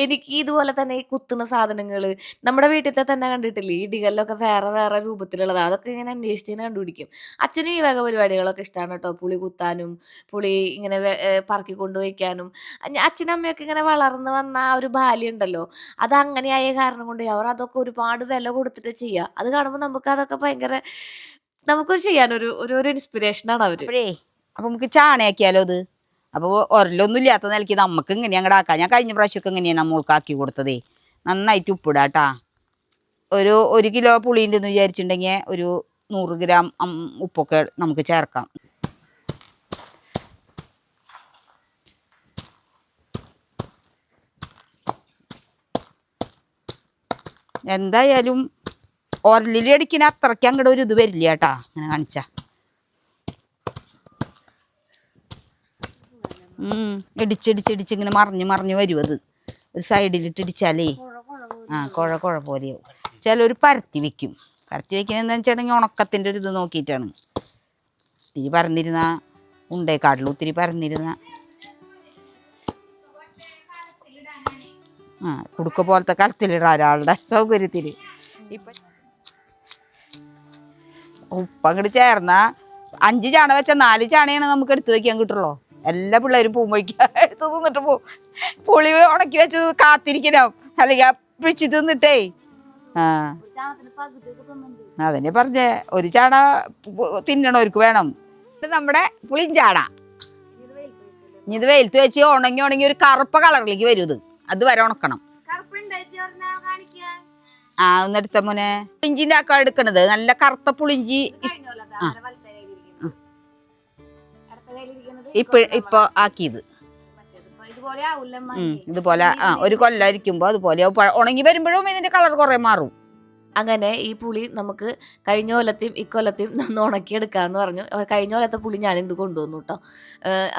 എനിക്ക് ഇതുപോലെ തന്നെ ഈ കുത്തുന്ന സാധനങ്ങൾ നമ്മുടെ വീട്ടിലത്തെ തന്നെ കണ്ടിട്ടില്ലേ, ഇടികല്ലൊക്കെ വേറെ വേറെ രൂപത്തിലുള്ളതാണ്. അതൊക്കെ ഇങ്ങനെ അന്വേഷിച്ച് കണ്ടുപിടിക്കും. അച്ഛനും ഈ വക പരിപാടികളൊക്കെ ഇഷ്ടമാണ് കേട്ടോ. പുളി കുത്താനും പുളി ഇങ്ങനെ പറക്കി കൊണ്ടുവയ്ക്കാനും. അച്ഛനും അമ്മയൊക്കെ ഇങ്ങനെ വളർന്ന് വന്ന ആ ഒരു ബാല്യം ഉണ്ടല്ലോ, അത് അങ്ങനെയായ കാരണം കൊണ്ട് അവർ അതൊക്കെ ഒരുപാട് വില കൊടുത്തിട്ട് ചെയ്യുക. അത് കാണുമ്പോൾ നമുക്ക് അതൊക്കെ ഭയങ്കര നമുക്ക് ചെയ്യാനൊരു ഒരു ഇൻസ്പിറേഷനാണ് അവർ. അപ്പൊ നമുക്ക് ചാണയാക്കിയാലോ അത്. അപ്പോൾ ഒരലൊന്നും ഇല്ലാത്ത നിലയ്ക്ക് നമുക്ക് ഇങ്ങനെ അങ്ങോട്ട് ആക്കാം. ഞാൻ കഴിഞ്ഞ പ്രാവശ്യമൊക്കെ ഇങ്ങനെയാണ് നമ്മൾക്ക് ആക്കി കൊടുത്തതേ. നന്നായിട്ട് ഉപ്പിടാട്ടാ. ഒരു കിലോ പുളിൻ്റെ എന്ന് വിചാരിച്ചിട്ടുണ്ടെങ്കിൽ ഒരു 100 ഗ്രാം ഉപ്പൊക്കെ നമുക്ക് ചേർക്കാം. എന്തായാലും ഒരലിൽ അടിക്കുന്ന അത്രയ്ക്ക് അങ്ങോട്ട് ഒരു ഇത് വരില്ല കേട്ടാ. അങ്ങനെ കാണിച്ചാ ഇടിച്ചിടിച്ചിടിച്ച് ഇങ്ങനെ മറിഞ്ഞ് വരും. അത് ഒരു സൈഡിലിട്ട് ഇടിച്ചാലേ കുഴ പോലെയാവും. ചിലർ പരത്തി വെക്കും. പരത്തി വെക്കുന്നത് എന്താണെന്ന് വെച്ചിട്ടുണ്ടെങ്കിൽ ഉണക്കത്തിൻ്റെ ഒരു ഇത് നോക്കിയിട്ടാണ്. ഒത്തിരി പരന്നിരുന്ന ഉണ്ടേക്കാട്ടിൽ ഒത്തിരി പരന്നിരുന്ന കുടുക്ക പോലത്തെ കലത്തിലിടാം ഒരാളുടെ സൗകര്യത്തിൽ. ഇപ്പം ഉപ്പ് അങ്ങോട്ട് ചേർന്ന 5 ചാണ വെച്ചാൽ 4 ചാണയാണ് നമുക്ക് എടുത്ത് വെക്കാൻ കിട്ടുള്ളൂ. എല്ലാ പിള്ളേരും പൂമ്പൊഴിക്കുക എടുത്ത് തിന്നിട്ട് പോവും. പുളി ഉണക്കി വെച്ചത് കാത്തിരിക്കണം, അല്ലെങ്കിൽ പിടിച്ച് തിന്നിട്ടേ. അതന്നെ പറഞ്ഞേ, ഒരു ചാണ തിന്നണവർക്ക് വേണം. നമ്മുടെ പുളിഞ്ചാണ ഇനി ഇത് വെയിലത്ത് വെച്ച് ഉണങ്ങി ഒരു കറുപ്പ കളറിലേക്ക് വരും. ഇത് അതുവരെ ഉണക്കണം. ഒന്നെടുത്ത മോനെ പുളിഞ്ചിന്റെ ആക്കാൻ എടുക്കണത് നല്ല കറുത്ത പുളിഞ്ചി. ഇപ്പൊ ആക്കിയത് ഇതുപോലെ ഒരു കൊല്ലം ഇരിക്കുമ്പോ അതുപോലെ ഉണങ്ങി വരുമ്പോഴും ഇതിന്റെ കളർ കുറെ മാറും. അങ്ങനെ ഈ പുളി നമുക്ക് കഴിഞ്ഞ കൊല്ലത്തെയും ഇക്കൊല്ലത്തെയും ഒന്ന് ഉണക്കിയെടുക്കാമെന്ന് പറഞ്ഞു. കഴിഞ്ഞ കൊല്ലത്തെ പുളി ഞാനിങ്ങോട്ട് കൊണ്ടുവന്നു കേട്ടോ.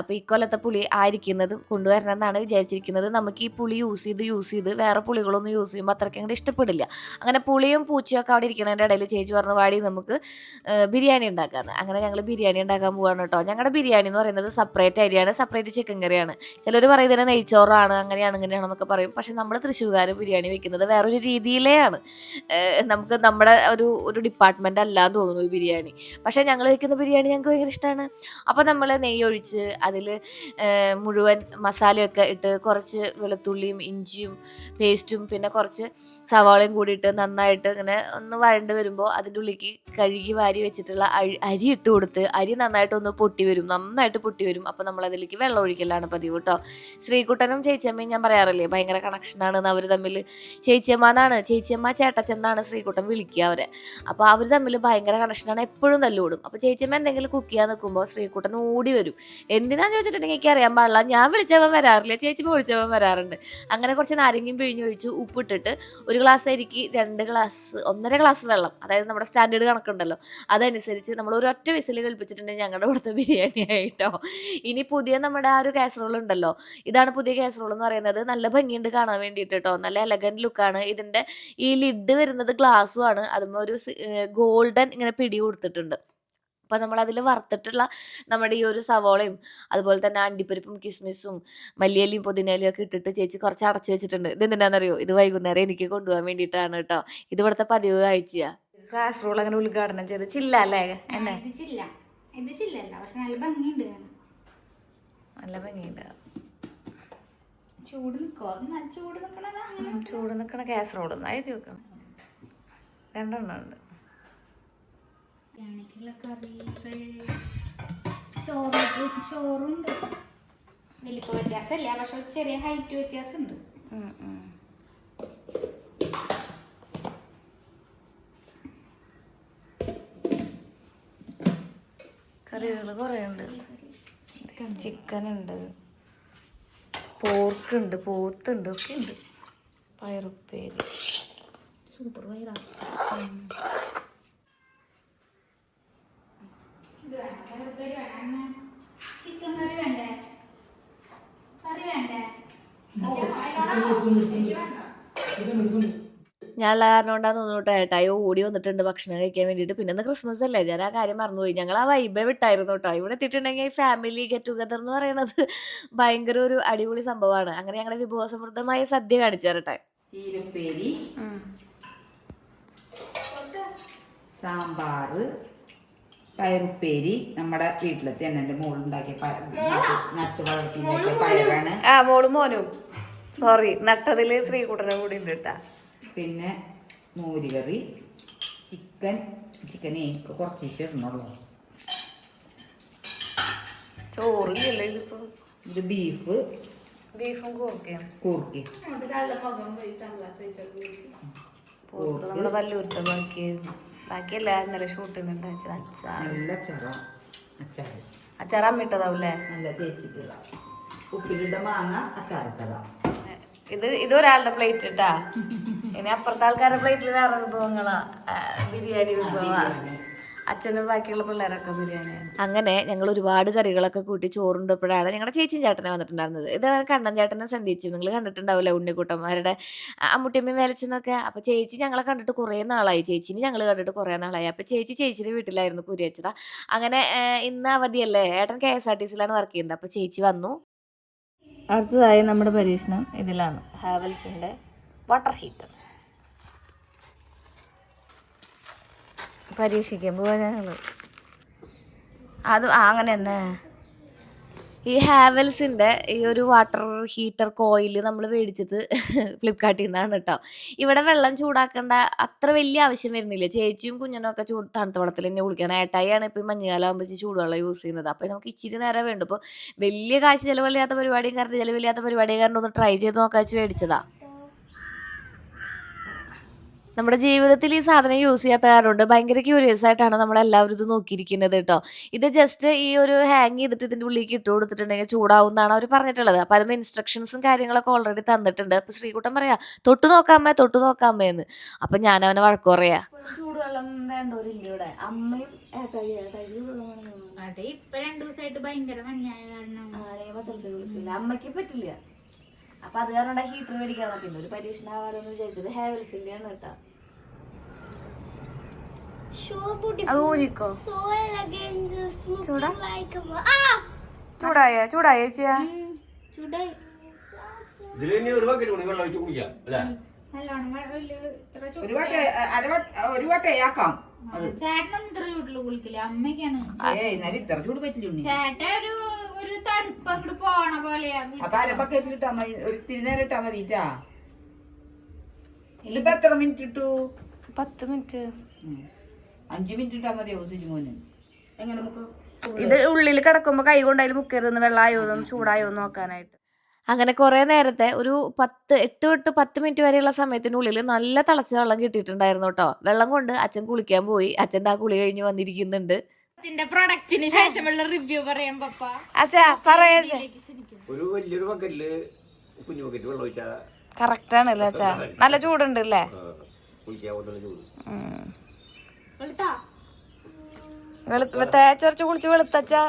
അപ്പോൾ ഇക്കൊല്ലത്തെ പുളി ആയിരിക്കുന്നതും കൊണ്ടുവരണം എന്നാണ് വിചാരിച്ചിരിക്കുന്നത്. നമുക്ക് ഈ പുളി യൂസ് ചെയ്ത് വേറെ പുളികളൊന്നും യൂസ് ചെയ്യുമ്പോൾ അത്രയ്ക്ക് അങ്ങോട്ട് ഇഷ്ടപ്പെടില്ല. അങ്ങനെ പുളിയും പൂച്ചയൊക്കെ അവിടെ ഇരിക്കുന്നതിൻ്റെ ഇടയിൽ ചേച്ചി പറഞ്ഞു, വാടി നമുക്ക് ബിരിയാണി ഉണ്ടാക്കാമെന്ന്. അങ്ങനെ ഞങ്ങൾ ബിരിയാണി ഉണ്ടാക്കാൻ പോവാണ് കേട്ടോ. ഞങ്ങളുടെ ബിരിയാണി എന്ന് പറയുന്നത് സെപ്പറേറ്റ് അരിയാണ്, സെപ്പറേറ്റ് ചിക്കൻ കറിയാണ്. ചിലർ പറയുന്നതിന് നെയ്ച്ചോറാണ്, അങ്ങനെയാണെന്നൊക്കെ പറയും. പക്ഷെ നമ്മൾ തൃശ്ശൂർക്കാർ ബിരിയാണി വെക്കുന്നത് വേറൊരു രീതിയിലെയാണ്. നമുക്ക് നമ്മുടെ ഒരു ഡിപ്പാർട്ട്മെന്റ് അല്ലാന്ന് തോന്നുന്നു ഈ ബിരിയാണി. പക്ഷെ ഞങ്ങൾ വെക്കുന്ന ബിരിയാണി ഞങ്ങൾക്ക് ഭയങ്കര ഇഷ്ടമാണ്. അപ്പോൾ നമ്മൾ നെയ്യ് ഒഴിച്ച് അതിൽ മുഴുവൻ മസാലയൊക്കെ ഇട്ട് കുറച്ച് വെളുത്തുള്ളിയും ഇഞ്ചിയും പേസ്റ്റും പിന്നെ കുറച്ച് സവാളയും കൂടിയിട്ട് നന്നായിട്ട് ഇങ്ങനെ ഒന്ന് വഴണ്ട് വരുമ്പോൾ അതിൻ്റെ ഉള്ളിലേക്ക് കഴുകി വാരി വെച്ചിട്ടുള്ള അരി ഇട്ട് കൊടുത്ത് അരി നന്നായിട്ടൊന്ന് നന്നായിട്ട് പൊട്ടി വരും. അപ്പോൾ നമ്മൾ അതിലേക്ക് വെള്ളം ഒഴിക്കലാണ് പതിവ് കേട്ടോ. ശ്രീകുട്ടനും ചേച്ചിയമ്മയും ഞാൻ പറയാറില്ലേ ഭയങ്കര കണക്ഷനാണെന്ന്. അവർ തമ്മിൽ ചേച്ചിയമ്മ ചേട്ടച്ചെന്നാണ് ശ്രീകുട്ടൻ വിളിക്കുക അവരെ. അപ്പോൾ അവർ തമ്മിൽ ഭയങ്കര കണക്ഷനാണ്, എപ്പോഴും തല്ലുകൂടും. അപ്പോൾ ചേച്ചിയമ്മ എന്തെങ്കിലും കുക്ക് ചെയ്യാൻ നിൽക്കുമ്പോൾ ശ്രീകുട്ടൻ ഓടി വരും. എന്തിനാന്ന് ചോദിച്ചിട്ടുണ്ടെങ്കിൽ എനിക്ക് അറിയാൻ പാടില്ല, ഞാൻ വിളിച്ചവൻ വരാറില്ല, ചേച്ചിമ്മ വിളിച്ചവൻ വരാറുണ്ട്. അങ്ങനെ കുറച്ച് നാരങ്ങയും പിഴിഞ്ഞൊഴിച്ച് ഉപ്പിട്ടിട്ട് ഒരു ഗ്ലാസ് അരിക്ക് 1.5 ഗ്ലാസ് വെള്ളം, അതായത് നമ്മുടെ സ്റ്റാൻഡേർഡ് കണക്കുണ്ടല്ലോ അതനുസരിച്ച് നമ്മൾ ഒരൊറ്റ വിസിൽ കളിപ്പിച്ചിട്ടുണ്ടെങ്കിൽ ഞങ്ങളുടെ ഇവിടുത്തെ ബിരിയാണി ആയിട്ടോ. ഇനി പുതിയ നമ്മുടെ ആ ഒരു കാസറോൾ ഉണ്ടല്ലോ, ഇതാണ് പുതിയ കാസറോൾ എന്ന് പറയുന്നത്. നല്ല ഭംഗിയുണ്ട് കാണാൻ വേണ്ടിയിട്ട് കേട്ടോ, നല്ല എലഗന്റ് ലുക്കാണ്. ഇതിൻ്റെ ഈ ലിഡ് വരുന്നത് ഗ്ലാസ്സുമാണ്, അതുമ്പോൾ ഒരു ഗോൾഡൻ ഇങ്ങനെ പിടി കൊടുത്തിട്ടുണ്ട്. അപ്പോൾ നമ്മളതിൽ വറുത്തിട്ടുള്ള നമ്മുടെ ഈ ഒരു സവോളയും അതുപോലെ തന്നെ അണ്ടിപ്പരിപ്പും കിസ്മിസും മല്ലിയിലയും പുതിനയിലയും ഒക്കെ ഇട്ടിട്ട് ചേച്ചി കുറച്ച് അടച്ചു വെച്ചിട്ടുണ്ട്. ഇത് എന്തിനാണെന്നറിയോ, ഇത് വൈകുന്നേരം എനിക്ക് കൊണ്ടുപോകാൻ വേണ്ടിയിട്ടാണ് കേട്ടോ. ഇത് ഇവിടുത്തെ പതിവ് കാഴ്ചയാ. ക്ലാസ് റൂൾ അങ്ങനെ ഉദ്ഘാടനം ചെയ്ത് ചില്ല അല്ലേ? ഇത് ചില്ലല്ല, പക്ഷെ നല്ല ഭംഗിയുണ്ട്. നല്ല ഭംഗിയുണ്ട്. ചൂട് നിൽക്കണ കാസറോൾ ഒന്ന് എഴുതി വെക്കണം. 2 എണ്ണം ഉണ്ട്. ചോറുണ്ട്, വലിപ്പ വ്യത്യാസമില്ല, പക്ഷെ ഒരു ചെറിയ ഹൈറ്റ് വ്യത്യാസമുണ്ട്. കറികൾ കുറേ ഉണ്ട്. ചിക്കൻ ഉണ്ട്, പോർക്കുണ്ട്, പോത്തുണ്ട്, ഒക്കെ ഉണ്ട്. പയറുപ്പേരി, സൂപ്പർ വയറാ. ചിക്കൻ കറി വേണ്ടേ? ഞാനുള്ള കാരണം കൊണ്ടാന്ന് തോന്നുന്നു ഏട്ടായി ഓടി വന്നിട്ടുണ്ട് ഭക്ഷണം കഴിക്കാൻ വേണ്ടിയിട്ട്. പിന്നെ ഇന്ന് ക്രിസ്മസ് അല്ലേ, ഞാൻ ആ കാര്യം മറന്നുപോയി. ഞങ്ങൾ ആ വൈബേ വിട്ടായിരുന്നു കേട്ടോ. ഇവിടെ എത്തിയിട്ടുണ്ടെങ്കിൽ ഫാമിലി ഗെറ്റ് ടുഗദർ എന്ന് പറയുന്നത് ഭയങ്കര ഒരു അടിപൊളി സംഭവമാണ്. അങ്ങനെ ഞങ്ങളുടെ വിഭവസമൃദ്ധമായ സദ്യ കാണിച്ചു തരട്ടെ. ചീരപ്പേരി, സാമ്പാറ്, പയറുപ്പേരി, നമ്മുടെ വീട്ടിലത്തെ എൻ്റെ മോളുണ്ടാക്കിയ നട്ട് വളർത്തിയ പയറാണ്. ആ മോളും മോനും സോറി നട്ടതില് ശ്രീകുട്ടനെ കൂടി ഉണ്ട് കേട്ടാ. പിന്നെ മോരുകറി, ചിക്കൻ കുറച്ച് ഇടണുള്ളൂ. ചോറില്ലല്ലോ ഇതിപ്പോ. ഇത് ബീഫും കൂർക്കി നമ്മുടെ വല്ലൂരത്തെ ബാക്കി എല്ലാരും നല്ല ഷൂട്ടിന് ഉണ്ടാക്കിയത്. നല്ല അച്ചാർ അമ്മിട്ടതാവൂല്ലേ? നല്ല ചേച്ചിട്ടത ഉപ്പിലിട്ട മാങ്ങ അച്ചാറിട്ടതാ. ഇത് ഒരാളുടെ പ്ലേറ്റ് ഇട്ടാ. ഇനി അപ്പുറത്തെ ആൾക്കാരുടെ പ്ലേറ്റിൽ വേറെ വിഭവങ്ങളാ. ബിരിയാണി വിഭവ. അച്ഛനും ബാക്കിയുള്ള പിള്ളേരൊക്കെ ബിരിയാണിയാണ്. അങ്ങനെ ഞങ്ങൾ ഒരുപാട് കറികളൊക്കെ കൂട്ടി ചോറുണ്ടപ്പോഴാണ് ഞങ്ങളുടെ ചേച്ചിയും ചേട്ടനെ വന്നിട്ടുണ്ടായിരുന്നത്. ഇതാണ് കണ്ണൻ ചേട്ടനെ സന്ധിച്ചു. നിങ്ങൾ കണ്ടിട്ടുണ്ടാവില്ല ഉണ്ണിക്കുട്ടന്മാരുടെ അമ്മുട്ടിയമ്മയും വേലച്ചെന്നൊക്കെ. അപ്പൊ ചേച്ചി ഞങ്ങളെ കണ്ടിട്ട് കുറേ നാളായി. ചേച്ചിനെ ഞങ്ങൾ കണ്ടിട്ട് കുറേ നാളായി. അപ്പൊ ചേച്ചിയുടെ വീട്ടിലായിരുന്നു കുരി വെച്ചതാ. അങ്ങനെ ഇന്ന് അവധിയല്ലേ, ഏട്ടൻ KSRTCയിലാണ് വർക്ക് ചെയ്യുന്നത്. അപ്പൊ ചേച്ചി വന്നു. അടുത്തതായി നമ്മുടെ പരീക്ഷണം ഇതിലാണ്. ഹാവൽസിന്റെ വാട്ടർ ഹീറ്റർ പരീക്ഷിക്കാൻ പോവാ ഞങ്ങള്. അത് അങ്ങനെ തന്നെ. ഈ ഹാവൽസിൻ്റെ ഈ ഒരു വാട്ടർ ഹീറ്റർ കോയിൽ നമ്മൾ മേടിച്ചത് ഫ്ലിപ്കാർട്ടിൽ നിന്നാണ് കേട്ടോ. ഇവിടെ വെള്ളം ചൂടാക്കേണ്ട അത്ര വലിയ ആവശ്യം വരുന്നില്ല. ചേച്ചിയും കുഞ്ഞനൊക്കെ തണുത്ത വെള്ളത്തിൽ തന്നെ കുളിക്കണം. ഏട്ടായിയാണ് ഇപ്പോൾ ഈ മഞ്ഞുകാലം ആകുമ്പോൾ ചൂടുവെള്ളം യൂസ് ചെയ്യുന്നത്. അപ്പോൾ നമുക്ക് ഇച്ചിരി നേരം വേണ്ട. ഇപ്പോൾ വലിയ കാശ് ചിലവില്ലാത്ത പരിപാടിയും കറണ്ട് ചിലവില്ലാത്ത പരിപാടിയും കാരണം ഒന്ന് ട്രൈ ചെയ്ത് നോക്കാൻ വെച്ച് മേടിച്ചതാ. നമ്മുടെ ജീവിതത്തിൽ ഈ സാധനം യൂസ് ചെയ്യാത്ത കാരണമുണ്ട് ഭയങ്കര ക്യൂരിയസ് ആയിട്ടാണ് നമ്മളെല്ലാവരും ഇത് നോക്കിയിരിക്കുന്നത് കേട്ടോ. ഇത് ജസ്റ്റ് ഈ ഒരു ഹാങ് ചെയ്തിട്ട് ഇതിൻ്റെ ഉള്ളിലേക്ക് ഇട്ട് കൊടുത്തിട്ടുണ്ടെങ്കിൽ ചൂടാവും എന്നാണ് അവർ പറഞ്ഞിട്ടുള്ളത്. അപ്പോൾ അതിന് ഇൻസ്ട്രക്ഷൻസും കാര്യങ്ങളൊക്കെ ഓൾറെഡി തന്നിട്ടുണ്ട്. അപ്പോൾ ശ്രീകുട്ടൻ പറയാ തൊട്ട് നോക്കാമേന്ന്. അപ്പം ഞാൻ അവനെ വഴക്ക് പറയാ. ചൂടുവെള്ളം വേണ്ടവരില്ല ഇവിടെ. അമ്മയും അതെ, ഇപ്പൊ 2 ദിവസമായിട്ട് ഭയങ്കര മഞ്ഞായ കാരണം അമ്മയ്ക്ക് പറ്റില്ല. അപ്പൊ അത് കാരണം ഹീറ്റർ മേടിക്കണം. പിന്നെ ഒരു പരീക്ഷണമാവാലോന്ന് വിചാരിച്ചത് ഹാവൽസിന്റെ ആണ് കേട്ടോ. ചൂടായ ചേച്ചിയാ ഒരു വട്ടയാക്കാം. ചേട്ടനൊന്നും ഇത്ര ചൂട്ടില് കുളിക്കില്ല, അമ്മയ്ക്കാണ്. ഇത്ര ചൂട് പറ്റില്ല. ചേട്ടൻ ഒരു തണുപ്പ് അങ്ങോട്ട് പോണ പോലെയാ. അപ്പൊ അരപ്പക്കറ്റിൽ ഇട്ടാ മതി, ഒരു തിരുനേരം ഇട്ടാ മതിട്ടാ. ഇതിപ്പോ എത്ര മിനിറ്റ് ഇട്ടു? 10 മിനിറ്റ് 5 മിനിറ്റ് ഇട്ടാ മതിയോ സിജുമോന്? എങ്ങനെ നമുക്ക് ഇത് ഉള്ളിൽ കിടക്കുമ്പോ കൈ കൊണ്ടായാലും മുക്കരുതെന്ന് വെള്ളമായോന്ന് ചൂടായോന്ന് നോക്കാനായിട്ട്. അങ്ങനെ കുറേ നേരത്തെ ഒരു 8 തൊട്ട് 10 മിനിറ്റ് വരെയുള്ള സമയത്തിനുള്ളിൽ നല്ല തിളച്ച വെള്ളം കിട്ടിയിട്ടുണ്ടായിരുന്നു കേട്ടോ. വെള്ളം കൊണ്ട് അച്ഛൻ കുളിക്കാൻ പോയി. അച്ഛൻ ആ കുളി കഴിഞ്ഞ് വന്നിരിക്കുന്നുണ്ട്. പ്രൊഡക്റ്റിന് ശേഷമുള്ള റിവ്യൂ പറയാം പപ്പ. അച്ഛാ പറയാ. ഒരു വലിയൊരു ബക്കറ്റില് കുഞ്ഞു ബക്കറ്റ് വെള്ളം ഒഴിച്ചാ കറക്റ്റ് ആണല്ലേ അച്ഛാ? നല്ല ചൂടുണ്ട് അല്ലേ? തേച്ചൊരച്ച് കുളിച്ച് വെളുത്തച്ചാ.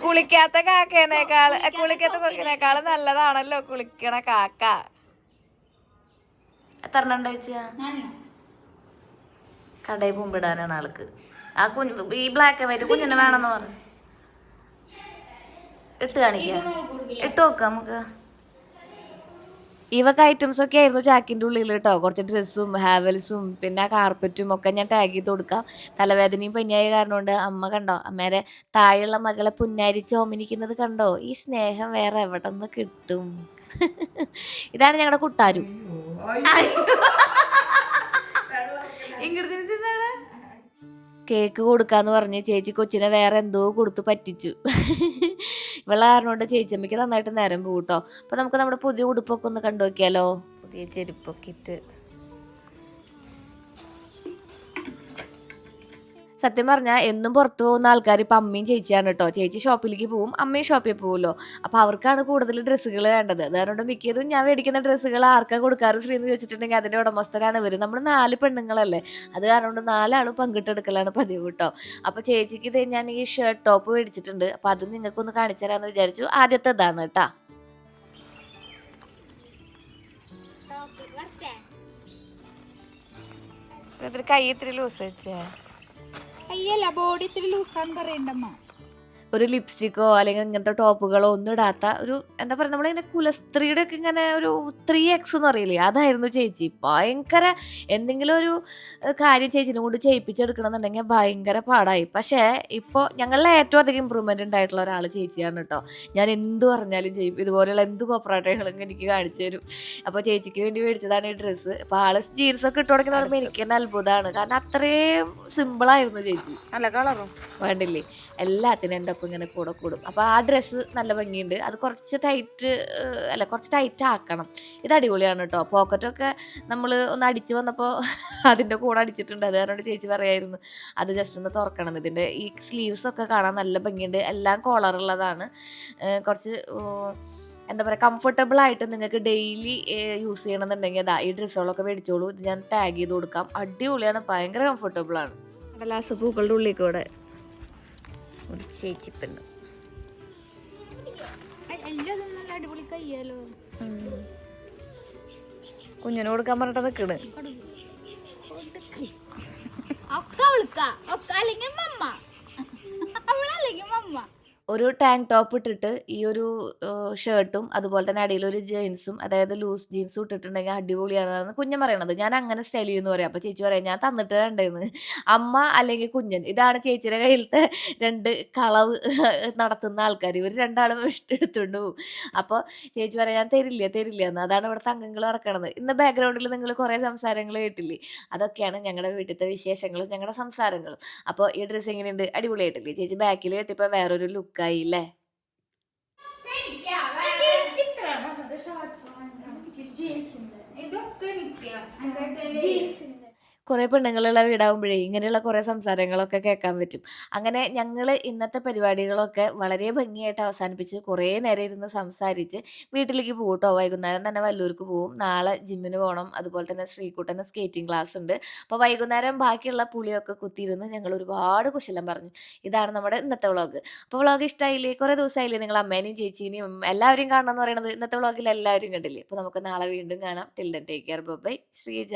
കുളിക്കാത്ത കാക്കേനേക്കാൾ കുളിക്കാത്ത കൊക്കിനേക്കാളും നല്ലതാണല്ലോ കുളിക്കണ കാക്ക. എത്ര എണ്ണം ഉണ്ടായിച്ചാ? കടയിൽ പൂമ്പിടാനാണ് ആൾക്ക്. ആ കുഞ്ഞ് ഈ ബ്ലാക്ക് ആൻഡ് വൈറ്റ് കുഞ്ഞിനെ വേണമെന്ന് പറഞ്ഞു. ഇട്ട് കാണിക്കാം, ഇട്ട് നോക്കാം നമുക്ക്. ഇവക്ക് ഐറ്റംസ് ഒക്കെ ആയിരുന്നു ചാക്കിൻ്റെ ഉള്ളിൽ കേട്ടോ. കുറച്ച് ഡ്രസ്സും ഹാവൽസും പിന്നെ കാർപ്പറ്റും ഒക്കെ ഞാൻ ടാഗ് ചെയ്ത് കൊടുക്കാം. തലവേദനയും പനിയായ കാരണം കൊണ്ട് അമ്മ കണ്ടോ, അമ്മേരെ താഴെയുള്ള മകളെ പുന്നാരിച്ച് ഓമനിക്കുന്നത് കണ്ടോ. ഈ സ്നേഹം വേറെ എവിടെ നിന്ന് കിട്ടും? ഇതാണ് ഞങ്ങളുടെ കുട്ടാരും. കേക്ക് കൊടുക്കാന്ന് പറഞ്ഞ് ചേച്ചി കൊച്ചിനെ വേറെ എന്തോ കൊടുത്ത് പറ്റിച്ചു. ഇവളെ കാരണം കൊണ്ട് ചേച്ചിയമ്മയ്ക്ക് നന്നായിട്ട് നേരം പോകും കേട്ടോ. അപ്പൊ നമുക്ക് നമ്മുടെ പുതിയ ഉടുപ്പൊക്കെ ഒന്ന് കണ്ടു നോക്കിയാലോ. പുതിയ ചെരുപ്പൊക്കെ ഇട്ട് സത്യം പറഞ്ഞാൽ എന്നും പുറത്തു പോകുന്ന ആൾക്കാർ ഇപ്പം അമ്മയും ചേച്ചിയാണ് കേട്ടോ. ചേച്ചി ഷോപ്പിലേക്ക് പോവും, അമ്മയും ഷോപ്പിൽ പോവുമല്ലോ. അപ്പോൾ അവർക്കാണ് കൂടുതൽ ഡ്രസ്സുകൾ വേണ്ടത്. അതുകൊണ്ട് മിക്കതും ഞാൻ മേടിക്കുന്ന ഡ്രസ്സുകൾ ആർക്കാ കൊടുക്കാറ് ശ്രീന്ന് ചോദിച്ചിട്ടുണ്ടെങ്കിൽ അതിൻ്റെ ഉടമസ്ഥരാണ് ഇവർ. നമ്മൾ 4 പെണ്ണുങ്ങളല്ലേ, അത് കാരണം കൊണ്ട് 4 ആളും പങ്കിട്ടെടുക്കലാണ് പതിവ് കേട്ടോ. അപ്പോൾ ചേച്ചിക്ക് ഇത് ഞാൻ ഈ ഷർട്ട് ടോപ്പ് മേടിച്ചിട്ടുണ്ട്. അപ്പോൾ അത് നിങ്ങൾക്കൊന്ന് കാണിച്ചു തരാമെന്ന് വിചാരിച്ചു. ആദ്യത്തെ ഇതാണ് കേട്ടോ. കൈ ഇത്തിരി ലൂസ് വെച്ചേ. അയ്യല്ല, ബോഡി ഇത്തിരി ലൂസാന്ന് പറയണ്ടമ്മ. ഒരു ലിപ്സ്റ്റിക്കോ അല്ലെങ്കിൽ ഇങ്ങനത്തെ ടോപ്പുകളോ ഒന്നും ഇടാത്ത ഒരു എന്താ പറയുക, നമ്മളിങ്ങനെ കുലസ്ത്രീയുടെ ഒക്കെ ഇങ്ങനെ ഒരു 3X എന്ന് പറയില്ലേ, അതായിരുന്നു ചേച്ചി. ഭയങ്കര എന്തെങ്കിലും ഒരു കാര്യം ചേച്ചിനെ കൊണ്ട് ചെയ്യിപ്പിച്ചെടുക്കണമെന്നുണ്ടെങ്കിൽ ഭയങ്കര പാടായി. പക്ഷേ ഇപ്പോൾ ഞങ്ങളിലെ ഏറ്റവും അധികം ഇമ്പ്രൂവ്മെൻ്റ് ഉണ്ടായിട്ടുള്ള ഒരാൾ ചേച്ചിയാണ് കേട്ടോ. ഞാൻ എന്ത് പറഞ്ഞാലും ചെയ്യും, ഇതുപോലെയുള്ള എന്ത് കോപ്പറേറ്റുകളും എനിക്ക് കാണിച്ചു തരും. അപ്പോൾ ചേച്ചിക്ക് വേണ്ടി മേടിച്ചതാണ് ഈ ഡ്രസ്സ്. അപ്പോൾ ആള് ജീൻസൊക്കെ ഇട്ട് തുടങ്ങി പറയുമ്പോൾ എനിക്ക് തന്നെ അത്ഭുതമാണ്. കാരണം അത്രയും സിമ്പിളായിരുന്നു ചേച്ചി. നല്ല കളറും വേണ്ടില്ലേ, എല്ലാത്തിനും എൻ്റെ ഒപ്പം ഇങ്ങനെ കൂടെ കൂടും. അപ്പോൾ ആ ഡ്രസ്സ് നല്ല ഭംഗിയുണ്ട്. അത് കുറച്ച് ടൈറ്റ് ആക്കണം. ഇത് അടിപൊളിയാണ് കേട്ടോ. പോക്കറ്റൊക്കെ നമ്മൾ ഒന്ന് അടിച്ച് വന്നപ്പോൾ അതിൻ്റെ കൂടെ അടിച്ചിട്ടുണ്ട്. അത് കാരണം ചേച്ചി പറയായിരുന്നു അത് ജസ്റ്റ് ഒന്ന് തുറക്കണം. ഇതിൻ്റെ ഈ സ്ലീവ്സൊക്കെ കാണാൻ നല്ല ഭംഗിയുണ്ട്. എല്ലാം കോളറുള്ളതാണ്. കുറച്ച് എന്താ പറയുക, കംഫർട്ടബിൾ ആയിട്ട് നിങ്ങൾക്ക് ഡെയിലി യൂസ് ചെയ്യണമെന്നുണ്ടെങ്കിൽ അതാ ഈ ഡ്രസ്സുകളൊക്കെ മേടിച്ചോളൂ. ഇത് ഞാൻ ടാഗ് ചെയ്ത് കൊടുക്കാം. അടിപൊളിയാണ്, ഭയങ്കര കംഫർട്ടബിളാണ്. കടലാസ് പൂക്കളുടെ ഉള്ളിൽ കൂടെ ഒരു ചേച്ചി പെണ്ണ്. അടിപൊളി കയ്യാലോ. കുഞ്ഞിന് കൊടുക്കാൻ പറഞ്ഞിട്ട് നിൽക്കണ്. ഒരു ടാങ്ക് ടോപ്പ് ഇട്ടിട്ട് ഈ ഒരു ഷർട്ടും അതുപോലെ തന്നെ അടിയിൽ ഒരു ജീൻസും, അതായത് ലൂസ് ജീൻസും ഇട്ടിട്ടുണ്ടെങ്കിൽ അടിപൊളിയാണെന്നാണ് കുഞ്ഞൻ പറയണത്. ഞാൻ അങ്ങനെ സ്റ്റൈൽ ചെയ്യുമെന്ന് പറയാം. അപ്പോൾ ചേച്ചി പറയാം ഞാൻ തന്നിട്ട് കണ്ടെന്ന്. അമ്മ അല്ലെങ്കിൽ കുഞ്ഞൻ, ഇതാണ് ചേച്ചിയുടെ കയ്യിലത്തെ 2 കളവ് നടത്തുന്ന ആൾക്കാർ. ഇവർ രണ്ടാളും എടുത്തുകൊണ്ട് പോകും. അപ്പോൾ ചേച്ചി പറയാം ഞാൻ തരില്ല എന്ന്. അതാണ് ഇവിടുത്തെ അംഗങ്ങൾ നടക്കണത്. ഇന്ന് ബാക്ക്ഗ്രൗണ്ടിൽ നിങ്ങൾ കുറേ സംസാരങ്ങൾ കേട്ടില്ലേ, അതൊക്കെയാണ് ഞങ്ങളുടെ വീട്ടിലത്തെ വിശേഷങ്ങളും ഞങ്ങളുടെ സംസാരങ്ങളും. അപ്പോൾ ഈ ഡ്രസ്സ് എങ്ങനെയുണ്ട്, അടിപൊളിയായിട്ടില്ലേ? ചേച്ചി ബാക്കിൽ കെട്ടിപ്പോൾ വേറൊരു ലുക്കായില്ലേ. കുറേ പെണ്ണുങ്ങളുള്ള വീടാകുമ്പോഴേ ഇങ്ങനെയുള്ള കുറേ സംസാരങ്ങളൊക്കെ കേൾക്കാൻ പറ്റും. അങ്ങനെ ഞങ്ങൾ ഇന്നത്തെ പരിപാടികളൊക്കെ വളരെ ഭംഗിയായിട്ട് അവസാനിപ്പിച്ച് കുറേ നേരം ഇരുന്ന് സംസാരിച്ച് വീട്ടിലേക്ക് പോകും കേട്ടോ. വൈകുന്നേരം തന്നെ വല്ലൂർക്ക് പോകും. നാളെ ജിമ്മിന് പോകണം. അതുപോലെ തന്നെ ശ്രീകുട്ടന് സ്കേറ്റിംഗ് ക്ലാസ് ഉണ്ട്. അപ്പോൾ വൈകുന്നേരം ബാക്കിയുള്ള പുളിയൊക്കെ കുത്തിയിരുന്ന് ഞങ്ങൾ ഒരുപാട് കുശലം പറഞ്ഞു. ഇതാണ് നമ്മുടെ ഇന്നത്തെ വ്ളോഗ്. അപ്പോൾ വ്ളോഗ് ഇഷ്ടമായില്ലേ? കുറേ ദിവസമായില്ലേ നിങ്ങൾ അമ്മേനെയും ചേച്ചീനെയും എല്ലാവരെയും കാണണം എന്ന് പറയുന്നത്. ഇന്നത്തെ വ്ളോഗിൽ എല്ലാവരും കണ്ടില്ലേ. അപ്പോൾ നമുക്ക് നാളെ വീണ്ടും കാണാം. Till then take care. Bye. Sreeja.